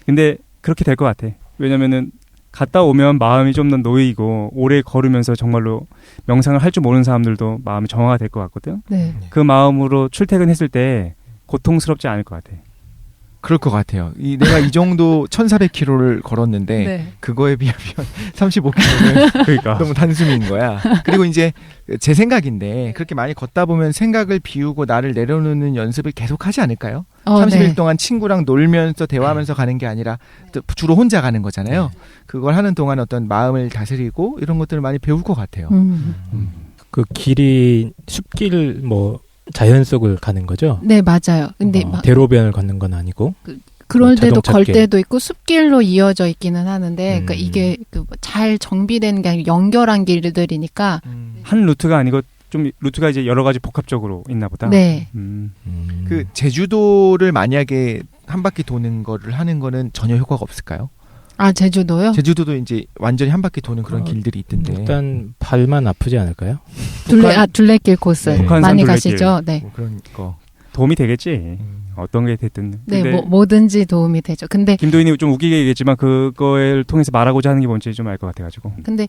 근데 그렇게 될 것 같아. 왜냐면은 갔다 오면 마음이 좀 더 놓이고 오래 걸으면서 정말로 명상을 할 줄 모르는 사람들도 마음이 정화가 될 것 같거든. 네. 그 마음으로 출퇴근했을 때 고통스럽지 않을 것 같아. 그럴 것 같아요. 내가 이 정도 1,400km를 걸었는데 네. 그거에 비하면 35km는 그러니까. 너무 단숨인 거야. 그리고 이제 제 생각인데 그렇게 많이 걷다 보면 생각을 비우고 나를 내려놓는 연습을 계속 하지 않을까요? 30일 네. 동안 친구랑 놀면서 대화하면서 가는 게 아니라 주로 혼자 가는 거잖아요. 그걸 하는 동안 어떤 마음을 다스리고 이런 것들을 많이 배울 것 같아요. 그 길이 숲길 뭐 자연 속을 가는 거죠? 네, 맞아요. 근데 막 대로변을 걷는 건 아니고 그럴 때도 걸 자동차길. 때도 있고 숲길로 이어져 있기는 하는데 그러니까 이게 잘 정비된 게 아니고 연결한 길들이니까 한 루트가 아니고 좀 루트가 이제 여러 가지 복합적으로 있나 보다. 네. 그 제주도를 만약에 한 바퀴 도는 거를 하는 거는 전혀 효과가 없을까요? 아, 제주도요? 제주도도 이제 완전히 한 바퀴 도는 그런 길들이 있던데. 일단 발만 아프지 않을까요? 둘레길 코스 북한산 많이 둘레길. 가시죠? 네. 뭐 그런 거. 도움이 되겠지. 어떤 게 됐든. 네, 근데 뭐든지 도움이 되죠. 근데 김도인이 좀 웃기게 얘기했지만 그거를 통해서 말하고자 하는 게 뭔지 좀 알 것 같아가지고. 근데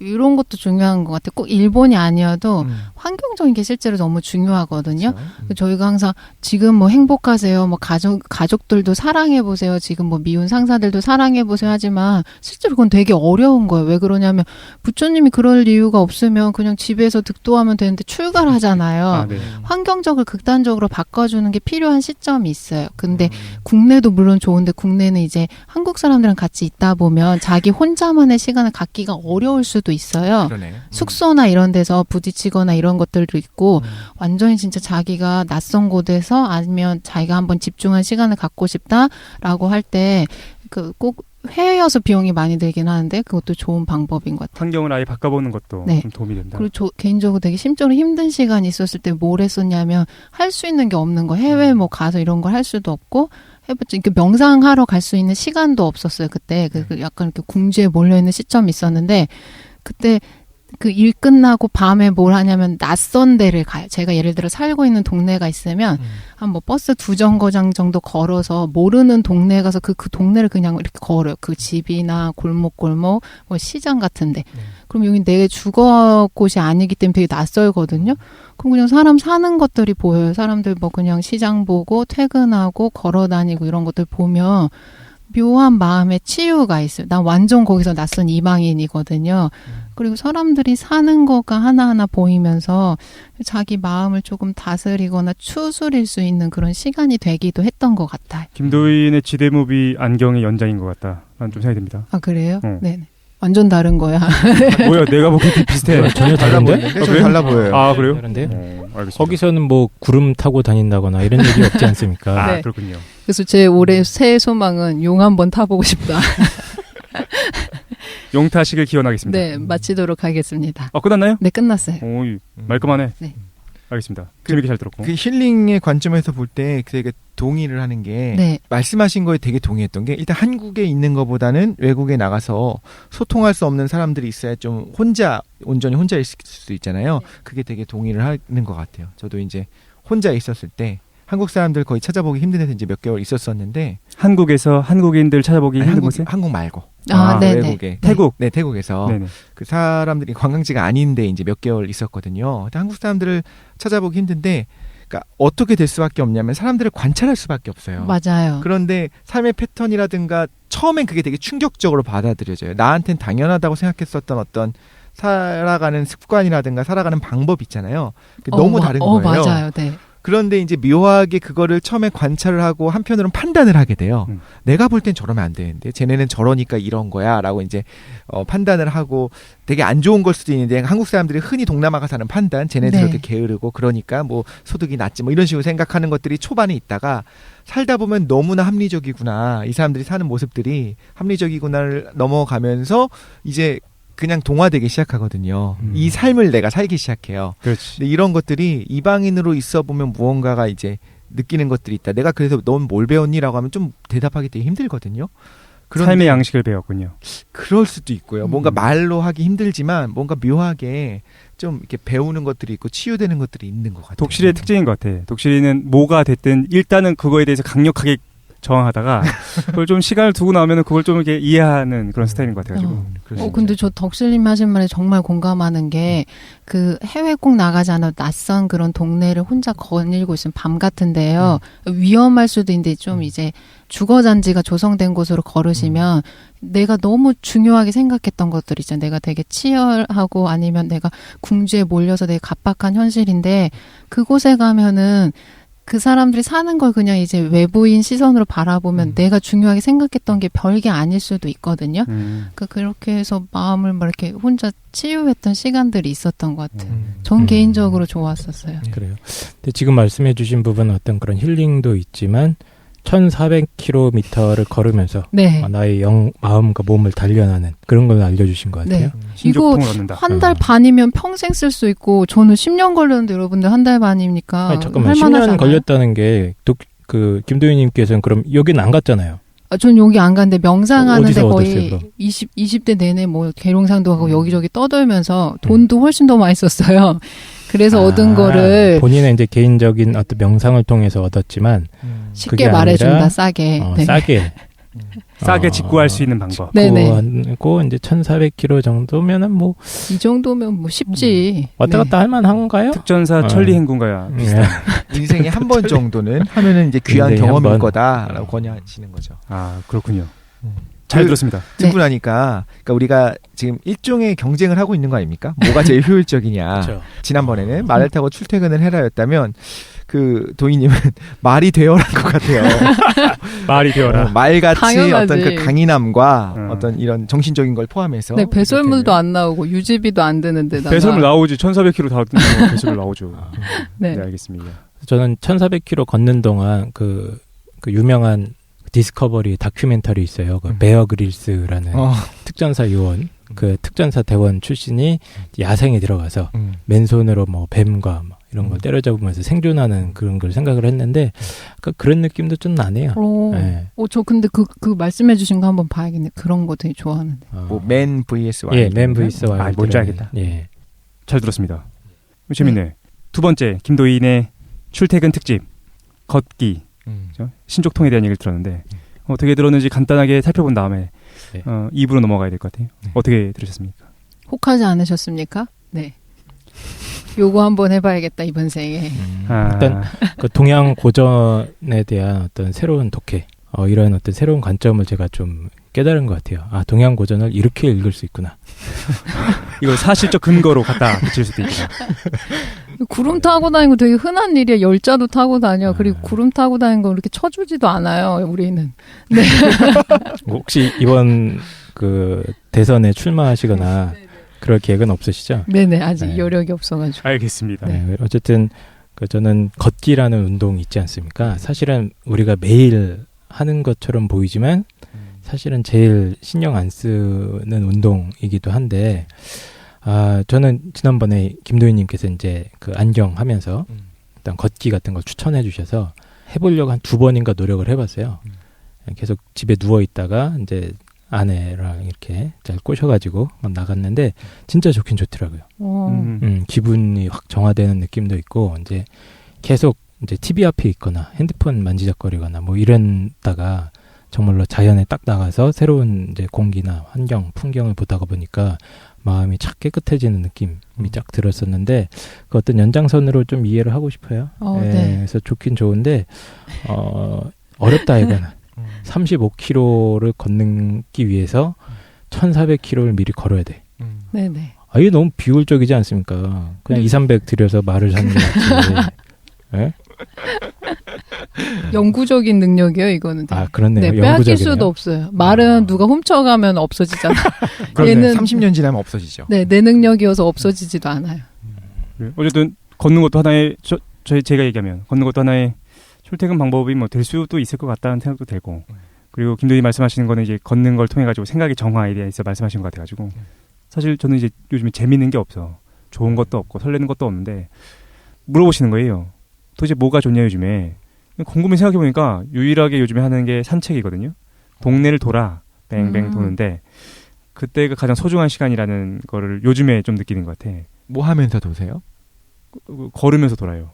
이런 것도 중요한 것 같아요. 꼭 일본이 아니어도 환경적인 게 실제로 너무 중요하거든요. 저희가 항상 지금 뭐 행복하세요, 뭐 가족들도 사랑해 보세요, 지금 뭐 미운 상사들도 사랑해 보세요 하지만 실제로 그건 되게 어려운 거예요. 왜 그러냐면 부처님이 그럴 이유가 없으면 그냥 집에서 득도하면 되는데 출가를 하잖아요. 아, 네. 환경적으로 극단적으로 바꿔주는 게 필요한 시점이 있어요. 근데 국내도 물론 좋은데 국내는 이제 한국 사람들이랑 같이 있다 보면 자기 혼자만의 시간을 갖기가 어려울 수도 있어요. 그러네. 숙소나 이런 데서 부딪히거나 이런 것들도 있고 완전히 진짜 자기가 낯선 곳에서 아니면 자기가 한번 집중한 시간을 갖고 싶다라고 할 때 그 꼭 해외여서 비용이 많이 들긴 하는데 그것도 좋은 방법인 것 같아요. 환경을 아예 바꿔보는 것도 네. 좀 도움이 된다. 그리고 개인적으로 되게 심적으로 힘든 시간이 있었을 때 뭘 했었냐면 할 수 있는 게 없는 거. 해외 뭐 가서 이런 걸 할 수도 없고 해봤자 이렇게 명상하러 갈 수 있는 시간도 없었어요. 그때 그 약간 이렇게 궁지에 몰려있는 시점이 있었는데 그때 그 일 끝나고 밤에 뭘 하냐면 낯선 데를 가요. 제가 예를 들어 살고 있는 동네가 있으면 한 뭐 버스 2정거장 정도 걸어서 모르는 동네에 가서 그 동네를 그냥 이렇게 걸어요. 그 집이나 골목 뭐 시장 같은데. 그럼 여기 내 주거 곳이 아니기 때문에 되게 낯설거든요. 그럼 그냥 사람 사는 것들이 보여요. 사람들 뭐 그냥 시장 보고 퇴근하고 걸어 다니고 이런 것들 보면 묘한 마음의 치유가 있어요. 난 완전 거기서 낯선 이방인이거든요. 그리고 사람들이 사는 거가 하나하나 보이면서 자기 마음을 조금 다스리거나 추스릴 수 있는 그런 시간이 되기도 했던 것 같아요. 김도인의 지대무비 안경의 연장인 것 같다. 난 좀 생각이 듭니다. 아, 그래요? 네네. 완전 다른 거야. 뭐야, 내가 보기 비슷해. 전혀 다른데? 좀 달라 보여요. 아, 그래요? 다른데요? 알겠습니다. 거기서는 뭐 구름 타고 다닌다거나 이런 얘기 없지 않습니까? 아, 네. 그렇군요. 그래서 제 올해 새해 소망은 용 한번 타보고 싶다. 용 타시길 기원하겠습니다. 네, 마치도록 하겠습니다. 아, 끝났나요? 네, 끝났어요. 오, 말끔하네. 네. 알겠습니다. 재밌게 잘 들었고. 그 힐링의 관점에서 볼 때 되게 동의를 하는 게 네. 말씀하신 거에 되게 동의했던 게 일단 한국에 있는 것보다는 외국에 나가서 소통할 수 없는 사람들이 있어야 좀 온전히 혼자 있을 수 있잖아요. 그게 되게 동의를 하는 것 같아요. 저도 이제 혼자 있었을 때 한국 사람들 거의 찾아보기 힘든 데서 이제 몇 개월 있었었는데 한국에서 한국인들 찾아보기 힘든 곳에? 한국 말고 네네. 외국에 태국. 네, 태국에서 네네. 그 사람들이 관광지가 아닌데 이제 몇 개월 있었거든요. 근데 한국 사람들을 찾아보기 힘든데, 그러니까 어떻게 될 수밖에 없냐면 사람들을 관찰할 수밖에 없어요. 맞아요. 그런데 삶의 패턴이라든가 처음엔 그게 되게 충격적으로 받아들여져요. 나한텐 당연하다고 생각했었던 어떤 살아가는 습관이라든가 살아가는 방법 있잖아요. 너무 다른 거예요. 맞아요. 네. 그런데 이제 묘하게 그거를 처음에 관찰을 하고 한편으로는 판단을 하게 돼요. 내가 볼 땐 저러면 안 되는데 쟤네는 저러니까 이런 거야 라고 이제 판단을 하고 되게 안 좋은 걸 수도 있는데 한국 사람들이 흔히 동남아가 사는 판단 쟤네들 네. 이렇게 게으르고 그러니까 뭐 소득이 낮지 뭐 이런 식으로 생각하는 것들이 초반에 있다가 살다 보면 너무나 합리적이구나 이 사람들이 사는 모습들이 합리적이구나를 넘어가면서 이제 그냥 동화되기 시작하거든요. 이 삶을 내가 살기 시작해요. 그렇지. 근데 이런 것들이 이방인으로 있어 보면 무언가가 이제 느끼는 것들이 있다. 내가 그래서 넌 뭘 배웠니라고 하면 좀 대답하기 되게 힘들거든요. 삶의 양식을 배웠군요. 그럴 수도 있고요. 뭔가 말로 하기 힘들지만 뭔가 묘하게 좀 이렇게 배우는 것들이 있고 치유되는 것들이 있는 것 같아요. 독실의 특징인 것 같아. 독실이는 뭐가 됐든 일단은 그거에 대해서 강력하게 저항하다가 그걸 좀 시간을 두고 나오면은 그걸 좀 이렇게 이해하는 그런 스타일인 것 같아가지고. 근데 저 덕실님 하신 말에 정말 공감하는 게 그 해외 꼭 나가지 않아도 낯선 그런 동네를 혼자 거닐고 있으면 밤 같은데요. 위험할 수도 있는데 좀 이제 주거잔지가 조성된 곳으로 걸으시면 내가 너무 중요하게 생각했던 것들 있잖아요. 내가 되게 치열하고 아니면 내가 궁지에 몰려서 되게 갑박한 현실인데 그곳에 가면은 그 사람들이 사는 걸 그냥 이제 외부인 시선으로 바라보면 내가 중요하게 생각했던 게 별게 아닐 수도 있거든요. 그러니까 그렇게 해서 마음을 막 이렇게 혼자 치유했던 시간들이 있었던 것 같아요. 전 개인적으로 좋았었어요. 그래요. 근데 지금 말씀해주신 부분은 어떤 그런 힐링도 있지만 1,400km를 걸으면서 네. 나의 마음과 몸을 단련하는 그런 걸 알려주신 것 같아요. 네. 이거 한 달 반이면 평생 쓸 수 있고 저는 10년 걸렸는데 여러분들 한 달 반이니까 아니, 잠깐만 할만하잖아요. 10년 걸렸다는 게 김도희님께서는 그럼 여기는 안 갔잖아요. 전 여기 안 갔는데 명상하는데 거의 얻었어요, 20대 내내 뭐 계룡상도 하고 여기저기 떠돌면서 돈도 훨씬 더 많이 썼어요. 그래서 얻은 거를 본인의 이제 개인적인 어떤 명상을 통해서 얻었지만 쉽게 말해준다 싸게. 네. 싸게 직구할 수 있는 방법. 네네. 고 이제 1,400km 정도면은 뭐 이 정도면 뭐 쉽지. 왔다 갔다 할 만한 건가요? 특전사 천리 행군가야 비슷한. 인생에 한 번 정도는 하면은 이제 귀한 경험일 거다라고 권유하시는 거죠. 아 그렇군요. 잘 들었습니다. 듣고 나니까 그러니까 우리가 지금 일종의 경쟁을 하고 있는 거 아닙니까? 뭐가 제일 효율적이냐. 그렇죠. 지난번에는 말을 타고 출퇴근을 해라였다면 그 도희님은 말이 되어란 것 같아요. 말이 되어라. 말같이 당연하지. 어떤 그 강인함과 어떤 이런 정신적인 걸 포함해서. 네, 배설물도 안 나오고 유지비도 안 드는데. 배설물 나오지. 1,400km 다 배설물 나오죠. 네. 네, 알겠습니다. 저는 1,400km 걷는 동안 그 유명한 디스커버리 다큐멘터리 있어요. 그 베어 그릴스라는 특전사 요원, 그 특전사 대원 출신이 야생에 들어가서 맨손으로 뭐 뱀과 뭐 이런 걸 때려잡으면서 생존하는 그런 걸 생각을 했는데 그런 느낌도 좀 나네요. 네. 저 근데 그 말씀해주신 거 한번 봐야겠네. 그런 거 되게 좋아하는데. 맨 vs 와일드. 예, 맨 vs 와일드. 뭔지 알겠다. 예, 잘 들었습니다. 재밌네. 두 번째 김도인의 출퇴근 특집 걷기. 신족통에 대한 얘기를 들었는데 어떻게 들었는지 간단하게 살펴본 다음에 2부로 넘어가야 될 것 같아요. 어떻게 들으셨습니까? 혹하지 않으셨습니까? 네. 요거 한번 해봐야겠다 이번 생에. 일단 그 동양 고전에 대한 어떤 새로운 독해, 이런 어떤 새로운 관점을 제가 좀 깨달은 것 같아요. 동양 고전을 이렇게 읽을 수 있구나. 이걸 사실적 근거로 갖다 붙일 수도 있다. 구름 타고 다니는 거 되게 흔한 일이야. 열자도 타고 다녀. 그리고 구름 타고 다니는 거 이렇게 쳐주지도 않아요. 우리는. 네. 혹시 이번 그 대선에 출마하시거나 그럴 계획은 없으시죠? 네네. 아직 여력이 없어가지고. 알겠습니다. 네, 어쨌든 저는 걷기라는 운동이 있지 않습니까? 사실은 우리가 매일 하는 것처럼 보이지만 사실은 제일 신경 안 쓰는 운동이기도 한데 저는 지난번에 김도희님께서 이제 그 안경 하면서 일단 걷기 같은 걸 추천해 주셔서 해보려고 한 2번인가 노력을 해봤어요. 계속 집에 누워 있다가 이제 아내랑 이렇게 잘 꼬셔가지고 나갔는데 진짜 좋긴 좋더라고요. 기분이 확 정화되는 느낌도 있고 이제 계속 이제 TV 앞에 있거나 핸드폰 만지작거리거나 뭐 이랬다가 정말로 자연에 딱 나가서 새로운 이제 공기나 환경, 풍경을 보다가 보니까 마음이 착 깨끗해지는 느낌이 쫙 들었었는데 그 어떤 연장선으로 좀 이해를 하고 싶어요. 네. 그래서 좋긴 좋은데 어렵다 이거는. 35km를 걷기 위해서 1,400km를 미리 걸어야 돼. 네네. 이게 너무 비효율적이지 않습니까? 그냥 2, 300 들여서 말을 하는 게 낫지. 네? 영구적인 능력이에요, 이거는. 그렇네요. 네, 빼앗길 수도 없어요. 말은 누가 훔쳐가면 없어지잖아. 얘는 30년 지나면 없어지죠. 네, 내 능력이어서 없어지지도 않아요. 어쨌든 걷는 것도 하나의 제가 얘기하면 걷는 것도 하나의 출퇴근 방법이 뭐 될 수도 있을 것 같다는 생각도 들고 그리고 김도희 말씀하시는 거는 이제 걷는 걸 통해 가지고 생각의 정화에 대해서 말씀하시는 것 같아가지고 사실 저는 이제 요즘에 재밌는 게 없어. 좋은 것도 없고 설레는 것도 없는데 물어보시는 거예요. 도대체 뭐가 좋냐 요즘에. 곰곰이 생각해보니까 유일하게 요즘에 하는 게 산책이거든요. 동네를 돌아 뱅뱅 도는데 그때가 가장 소중한 시간이라는 거를 요즘에 좀 느끼는 것 같아. 뭐 하면서 도세요? 걸으면서 돌아요.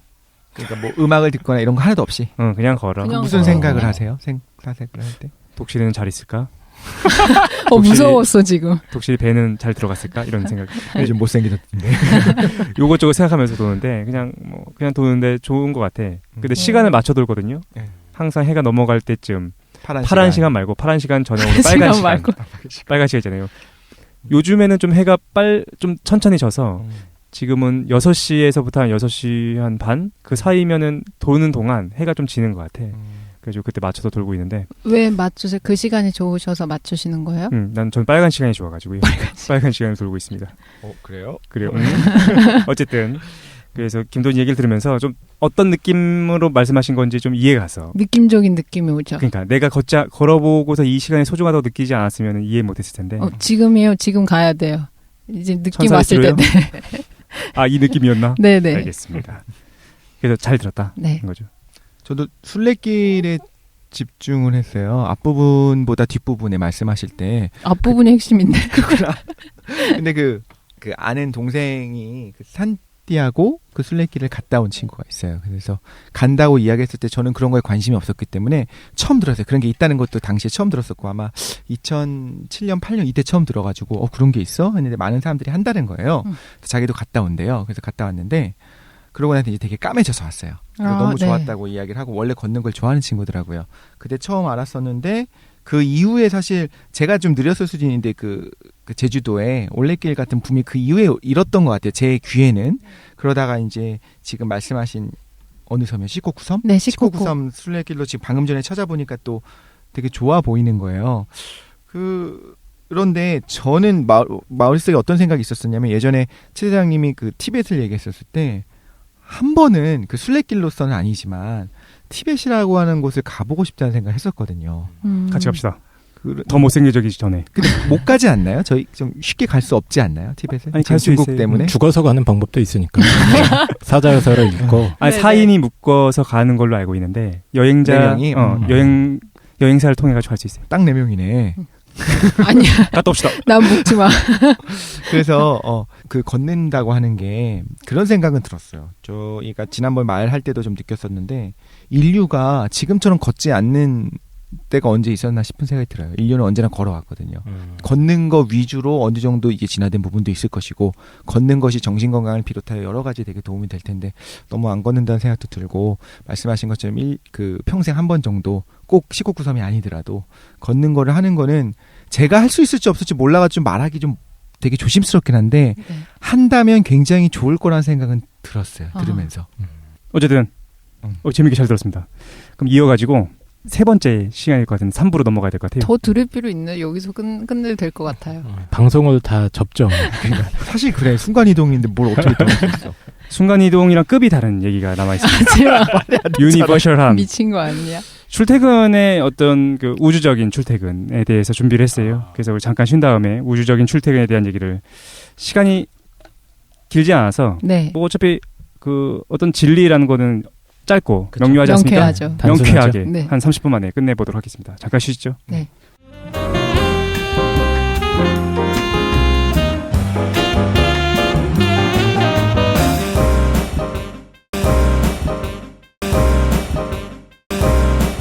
그러니까 뭐 음악을 듣거나 이런 거 하나도 없이. 그냥 걸어. 무슨 생각을 하세요? 사색을 할 때. 독실이는 잘 있을까? 무서웠어 지금. 독실이 배는 잘 들어갔을까? 이런 생각. 요즘 못생기던데. 요것저것 생각하면서 도는데 그냥 도는데 좋은 것 같아. 근데 시간을 맞춰 돌거든요. 항상 해가 넘어갈 때쯤 파란 시간 말고 파란 시간 전에 오는 빨간 시간 말고. 빨간 시간이잖아요. 요즘에는 좀 해가 좀 천천히 져서 지금은 6시에서부터 한 6시 한 반? 그 사이면은 도는 동안 해가 좀 지는 것 같아. 그래서 그때 맞춰서 돌고 있는데. 왜 맞추세요? 그 시간이 좋으셔서 맞추시는 거예요? 전 빨간 시간이 좋아가지고요. 빨간 시간을 돌고 있습니다. 그래요? 그래요. 어쨌든 그래서 김도진 얘기를 들으면서 좀 어떤 느낌으로 말씀하신 건지 좀 이해가 가서. 느낌적인 느낌이 오죠. 그러니까 내가 걸어보고서 이 시간이 소중하다고 느끼지 않았으면 이해 못했을 텐데. 지금이에요. 지금 가야 돼요. 이제 느낌 왔을 때. 이 느낌이었나? 네네. 알겠습니다. 그래서 잘 들었다. 네. 거죠. 저도 순례길에 집중을 했어요. 앞부분보다 뒷부분에 말씀하실 때. 앞부분이 핵심인데. 그렇구나. 근데 그 아는 동생이 그 산티아고 그 순례길을 갔다 온 친구가 있어요. 그래서 간다고 이야기했을 때 저는 그런 거에 관심이 없었기 때문에 처음 들었어요. 그런 게 있다는 것도 당시에 처음 들었었고 아마 2007년, 8년 이때 처음 들어가지고 그런 게 있어? 했는데 많은 사람들이 한다는 거예요. 자기도 갔다 온대요. 그래서 갔다 왔는데 그러고 나서 이제 되게 까매져서 왔어요. 너무 좋았다고 이야기를 하고 원래 걷는 걸 좋아하는 친구더라고요. 그때 처음 알았었는데 그 이후에 사실 제가 좀 느렸을 수도 있는데 그 제주도에 올레길 같은 붐이 그 이후에 일었던 것 같아요. 제 귀에는. 그러다가 이제 지금 말씀하신 어느 섬이요? 시코쿠섬? 네, 시코쿠섬 순례길로 지금 방금 전에 찾아보니까 또 되게 좋아 보이는 거예요. 그런데 저는 마을속에 어떤 생각이 있었었냐면 예전에 최 사장님이 그 티벳을 얘기했었을 때 한 번은 그 순례길로서는 아니지만 티벳이라고 하는 곳을 가보고 싶다는 생각을 했었거든요. 같이 갑시다. 더 못생겨지기 전에. 근데 못 가지 않나요? 저희 좀 쉽게 갈 수 없지 않나요? 티벳에? 아니, 갈 수 중국 있어요. 때문에? 죽어서 가는 방법도 있으니까. 사자서를 읽고. 아니, 4인이 묶어서 가는 걸로 알고 있는데 여행자 4명이? 여행사를 통해 가지고 갈 수 있어요. 딱 4명이네. 아니야. 갔다 옵시다. 난 묻지 마. 그래서 그 걷는다고 하는 게 그런 생각은 들었어요. 저희가 지난번 말할 때도 좀 느꼈었는데 인류가 지금처럼 걷지 않는 때가 언제 있었나 싶은 생각이 들어요. 인류는 언제나 걸어왔거든요. 걷는 거 위주로 어느 정도 이게 진화된 부분도 있을 것이고 걷는 것이 정신 건강을 비롯하여 여러 가지 되게 도움이 될 텐데 너무 안 걷는다는 생각도 들고 말씀하신 것처럼 평생 한 번 정도 꼭 시코쿠섬이 아니더라도 걷는 거를 하는 거는 제가 할 수 있을지 없을지 몰라가지고 좀 말하기 좀 되게 조심스럽긴 한데 한다면 굉장히 좋을 거라는 생각은 들었어요. 들으면서. 어쨌든 재밌게 잘 들었습니다. 그럼 이어가지고 세 번째 시간일 것 같은데 3부로 넘어가야 될 것 같아요. 더 들을 필요 있나? 여기서 끝내도 될 것 같아요. 방송을 다 접죠. 사실 그래. 순간이동인데 뭘 어떻게 또 있어. 순간이동이랑 급이 다른 얘기가 남아있습니다. 유니버셜함. 미친 거 아니야? 출퇴근의 어떤 그 우주적인 출퇴근에 대해서 준비를 했어요. 그래서 우리 잠깐 쉰 다음에 우주적인 출퇴근에 대한 얘기를 시간이 길지 않아서 뭐 어차피 그 어떤 진리라는 거는 짧고 명료하지 않습니까? 명쾌하죠. 명쾌하게 네. 한 30분 만에 끝내보도록 하겠습니다. 잠깐 쉬시죠. 네.